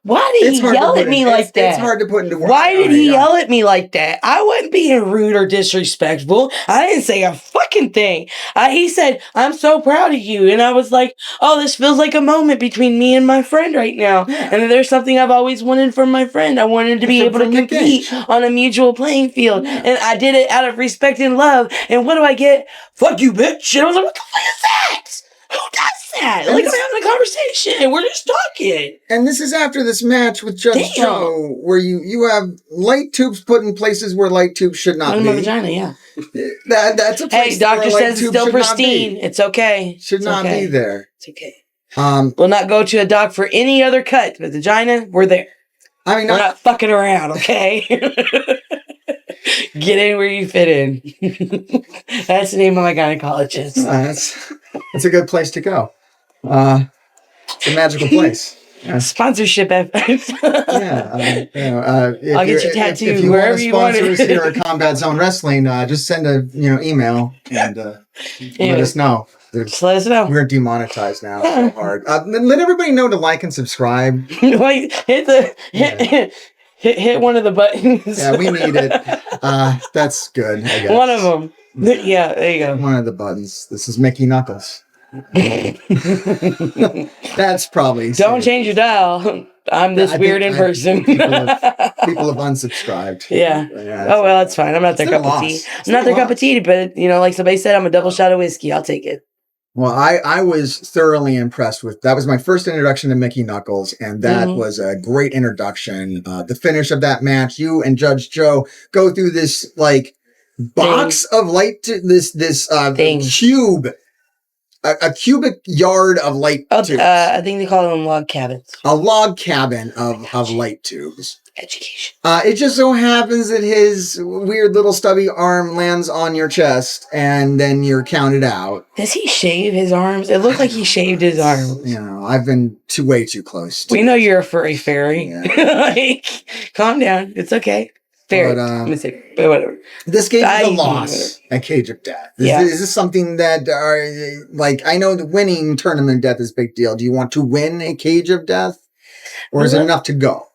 S4: why did he yell at me like that?
S5: It's hard to put into words.
S4: Why did he yell at me like that? I wasn't being rude or disrespectful. I didn't say a fucking thing. He said, I'm so proud of you. And I was like, oh, this feels like a moment between me and my friend right now. Yeah. And there's something I've always wanted from my friend. I wanted to be able to compete on a mutual playing field. Yeah. And I did it out of respect and love. And what do I get? Fuck you, bitch. And I was like, what the fuck is that? Who does that? I'm having a conversation and we're just talking.
S5: And this is after this match with Judge Joe, where you have light tubes put in places where light tubes should not be.
S4: In my vagina, yeah.
S5: That's a place.
S4: Hey, doctor says it's still pristine. It's okay.
S5: Should not be there.
S4: It's okay. We'll not go to a doc for any other cut. But vagina, we're there. I mean, we're not fucking around, okay? Get in where you fit in. That's the name of my gynecologist.
S5: That's a good place to go. It's a magical place.
S4: Yeah. Sponsorship efforts.
S5: I'll
S4: get you tattooed
S5: if you
S4: wherever
S5: want to
S4: you want
S5: sponsor us here at Combat Zone Wrestling, just send a email and let us know.
S4: Just let us know.
S5: We're demonetized now so hard. Let everybody know to like and subscribe.
S4: Hit one of the buttons.
S5: Yeah, we need it. That's good, I guess.
S4: One of them. Yeah, there you go.
S5: One of the buttons. This is Mickey Knuckles. That's probably
S4: don't change your dial. I'm this weird in person.
S5: People have unsubscribed.
S4: Yeah. Oh well, that's fine. I'm not their cup of tea. I'm not their cup of tea, but like somebody said, I'm a double shot of whiskey. I'll take it.
S5: Well, I was thoroughly impressed with that. Was my first introduction to Mickey Knuckles, and that was a great introduction. The finish of that match, you and Judge Joe go through this box of light, this cube. A cubic yard of light tubes.
S4: I think they call them log cabins.
S5: A log cabin of light tubes.
S4: Education.
S5: It just so happens that his weird little stubby arm lands on your chest, and then you're counted out.
S4: Does he shave his arms? It looked like he shaved his arms.
S5: I've been way too close.
S4: We know you're a furry fairy. Yeah. Calm down. It's okay. Fair. But whatever.
S5: This gave you the loss at Cage of Death. Is this something that I know the winning tournament death is a big deal. Do you want to win a Cage of Death? Or is it enough to go?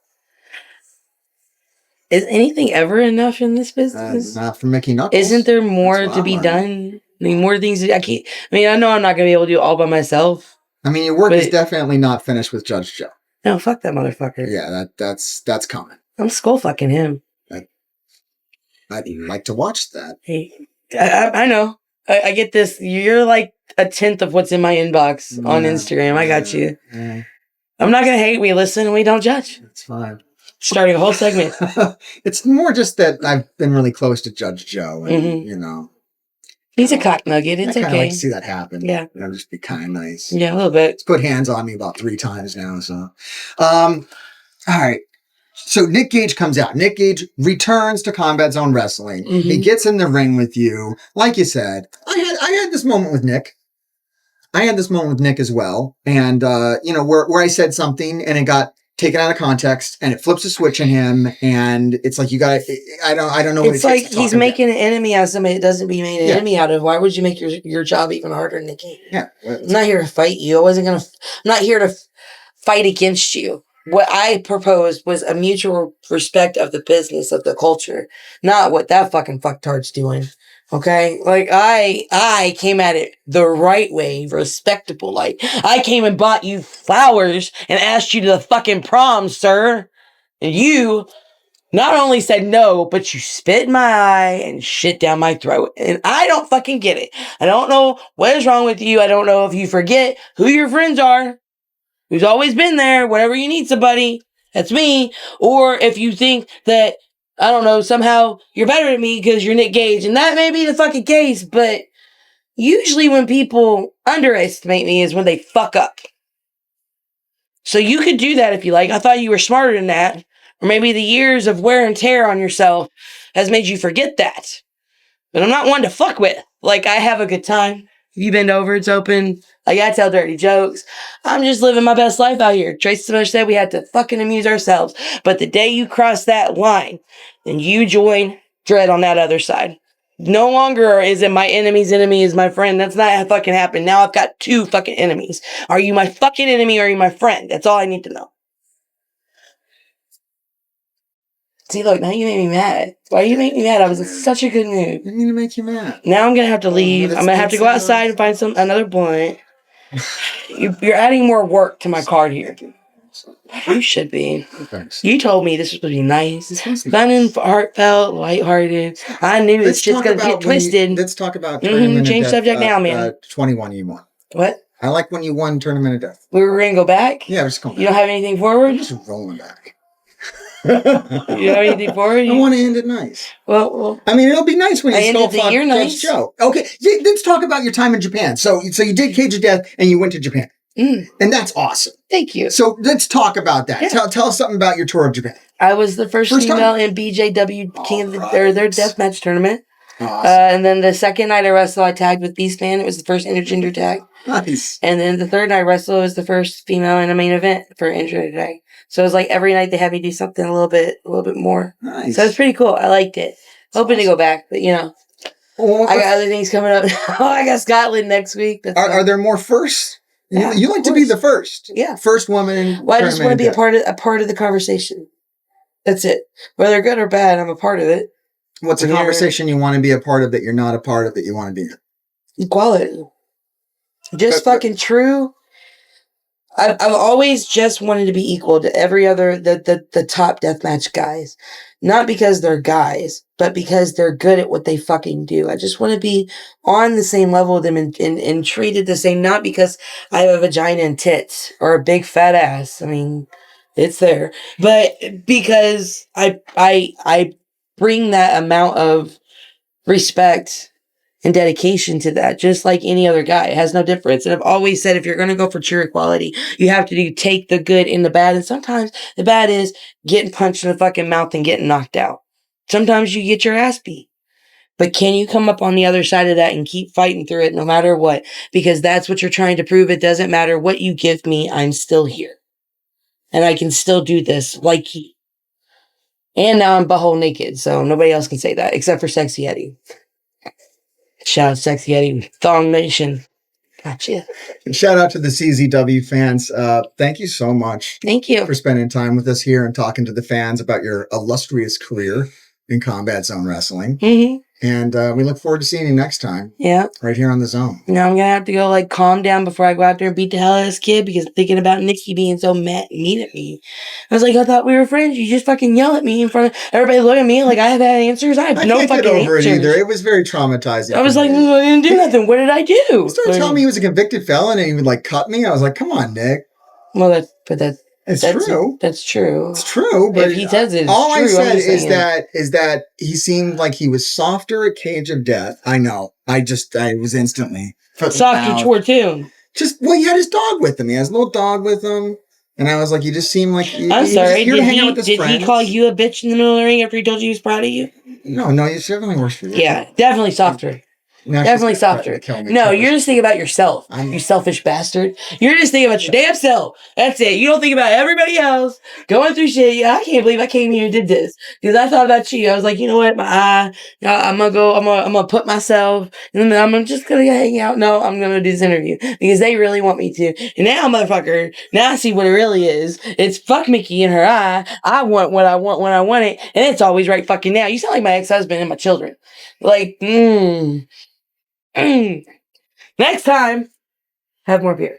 S4: Is anything ever enough in this business?
S5: Not for Mickey Knuckles.
S4: Isn't there more to be done? I mean, more things I can't. I mean, I know I'm not gonna be able to do it all by myself.
S5: I mean, your work is definitely not finished with Judge Joe.
S4: No, fuck that motherfucker.
S5: Yeah, that's coming.
S4: I'm skull fucking him.
S5: I'd like to watch that.
S4: Hey, I know. I get this. You're like 1/10 of what's in my inbox on Instagram. I got you. I'm not gonna hate. We listen and we don't judge.
S5: That's fine.
S4: starting a whole segment.
S5: It's more just that I've been really close to Judge Joe, and you know,
S4: he's a cock nugget. It's
S5: I kind of
S4: okay.
S5: like to see that happen.
S4: Yeah,
S5: you know, just be kind of nice.
S4: Yeah, a little bit.
S5: It's put hands on me about 3 times now. So, all right. So Nick Gage comes out. Nick Gage returns to Combat Zone Wrestling. He gets in the ring with you. Like you said, I had this moment with Nick. I had this moment with Nick as well. And, you know, where I said something and it got taken out of context and it flips a switch in him. And it's like, I don't know what
S4: it's like he's making an enemy out of somebody that doesn't be made an enemy out of. Why would you make your job even harder, Nikki?
S5: Yeah.
S4: I'm not here to fight you. I'm not here to fight against you. What I proposed was a mutual respect of the business, of the culture, not what that fucking fucktard's doing. Okay? Like, I came at it the right way, respectable. Like, I came and bought you flowers and asked you to the fucking prom, sir. And you not only said no, but you spit in my eye and shit down my throat. And I don't fucking get it. I don't know what is wrong with you. I don't know if you forget who your friends are. Who's always been there, whenever you need somebody, that's me. Or if you think that, I don't know, somehow you're better than me because you're Nick Gage. And that may be the fucking case, but usually when people underestimate me is when they fuck up. So you could do that if you like. I thought you were smarter than that. Or maybe the years of wear and tear on yourself has made you forget that. But I'm not one to fuck with. Like, I have a good time. You bend over, it's open. Like, I tell dirty jokes. I'm just living my best life out here. Tracy Similar said we had to fucking amuse ourselves. But the day you cross that line, then you join Dread on that other side. No longer is it my enemy's enemy is my friend. That's not how fucking happened. Now I've got 2 fucking enemies. Are you my fucking enemy or are you my friend? That's all I need to know. See, look, now you made me mad. Why you make me mad? I was in such a good mood.
S5: I didn't mean to make you mad.
S4: Now I'm going to have to leave. I'm going to have to go outside and find another blunt. You're adding more work to my card here. You should be. Thanks. You told me this was supposed to be nice, fun and heartfelt, lighthearted. I knew this shit's going to get twisted.
S5: Let's talk about
S4: change subject now, man.
S5: 21 you won.
S4: What?
S5: I like when you won Tournament of Death.
S4: We were going to go back?
S5: Yeah, we're just going back.
S4: You don't have anything forward?
S5: I'm just rolling back.
S4: You have anything forward?
S5: I want to end it nice.
S4: Well,
S5: I mean, it'll be nice when you skull fuck Judge
S4: nice.
S5: Joe. Okay, yeah, let's talk about your time in Japan. So you did Cage of Death and you went to Japan. And that's awesome.
S4: Thank you.
S5: So let's talk about that.
S4: Yeah.
S5: Tell us something about your tour of Japan.
S4: I was the first female in BJW King of their deathmatch tournament.
S5: Awesome.
S4: And then the second night I wrestled, I tagged with Beastman. It was the first intergender tag.
S5: Nice.
S4: And then the third night I wrestled was the first female in a main event for intergender tag. So it was like every night they had me do something a little bit more.
S5: Nice.
S4: So it's pretty cool. I liked it. Hoping to go back, but you know, I got other things coming up. I got Scotland next week.
S5: Are there more firsts?
S4: Yeah,
S5: you like to be the first.
S4: Yeah.
S5: First woman.
S4: Well, I just want to be a part of the conversation. That's it. Whether good or bad, I'm a part of it.
S5: What's a conversation you want to be a part of that you're not a part of that you want to be in?
S4: Equality. Just fucking true. I've always just wanted to be equal to every other, the top deathmatch guys. Not because they're guys, but because they're good at what they fucking do. I just want to be on the same level with them and treated the same, not because I have a vagina and tits or a big fat ass. I mean, it's there. But because I bring that amount of respect and dedication to that, just like any other guy. It has no difference. And I've always said, if you're going to go for true equality, you have to take the good and the bad. And sometimes the bad is getting punched in the fucking mouth and getting knocked out. Sometimes you get your ass beat. But can you come up on the other side of that and keep fighting through it no matter what? Because that's what you're trying to prove. It doesn't matter what you give me. I'm still here. And I can still do this like you. And now I'm butthole naked. So nobody else can say that except for Sexy Eddie. Shout out Sexy Eddie, Thong Nation. Gotcha.
S5: And shout out to the CZW fans. Thank you so much.
S4: Thank you
S5: for spending time with us here and talking to the fans about your illustrious career in Combat Zone Wrestling.
S4: Mm-hmm.
S5: And we look forward to seeing you next time.
S4: Yeah.
S5: Right here on the Zone.
S4: Now I'm going to have to go calm down before I go out there and beat the hell out of this kid because I'm thinking about Nikki being so mean at me. I was like, I thought we were friends. You just fucking yell at me in front of everybody. Look at me like I have had answers. I have no fucking answers. I can't get over it either.
S5: It was very traumatizing.
S4: I was like, I didn't do nothing. What did I do?
S5: He started telling me he was a convicted felon and he would cut me. I was like, come on, Nick.
S4: Well, that's
S5: It's true.
S4: That's true.
S5: It's true, but
S4: if he says it's
S5: all
S4: true,
S5: I said
S4: saying.
S5: is that he seemed like he was softer at Cage of Death. I know. I was instantly
S4: Softer toward him.
S5: He had his dog with him. He has a little dog with him. And I was like, you just seem like
S4: I'm sorry.
S5: Did he
S4: call you a bitch in the middle of the ring after he told you he was proud of you?
S5: No, he definitely works for you.
S4: Yeah, definitely softer. Definitely softer. No, you're just thinking about yourself. You selfish bastard. You're just thinking about your damn self. That's it. You don't think about everybody else going through shit. Yeah, I can't believe I came here and did this because I thought about you. I was like, you know what? I'm gonna put myself, and then I'm just gonna hang out. No, I'm gonna do this interview because they really want me to. And now, motherfucker, now I see what it really is. It's fuck Mickie in her eye. I want what I want when I want it, and it's always right fucking now. You sound like my ex-husband and my children. Like, Next time, have more beer.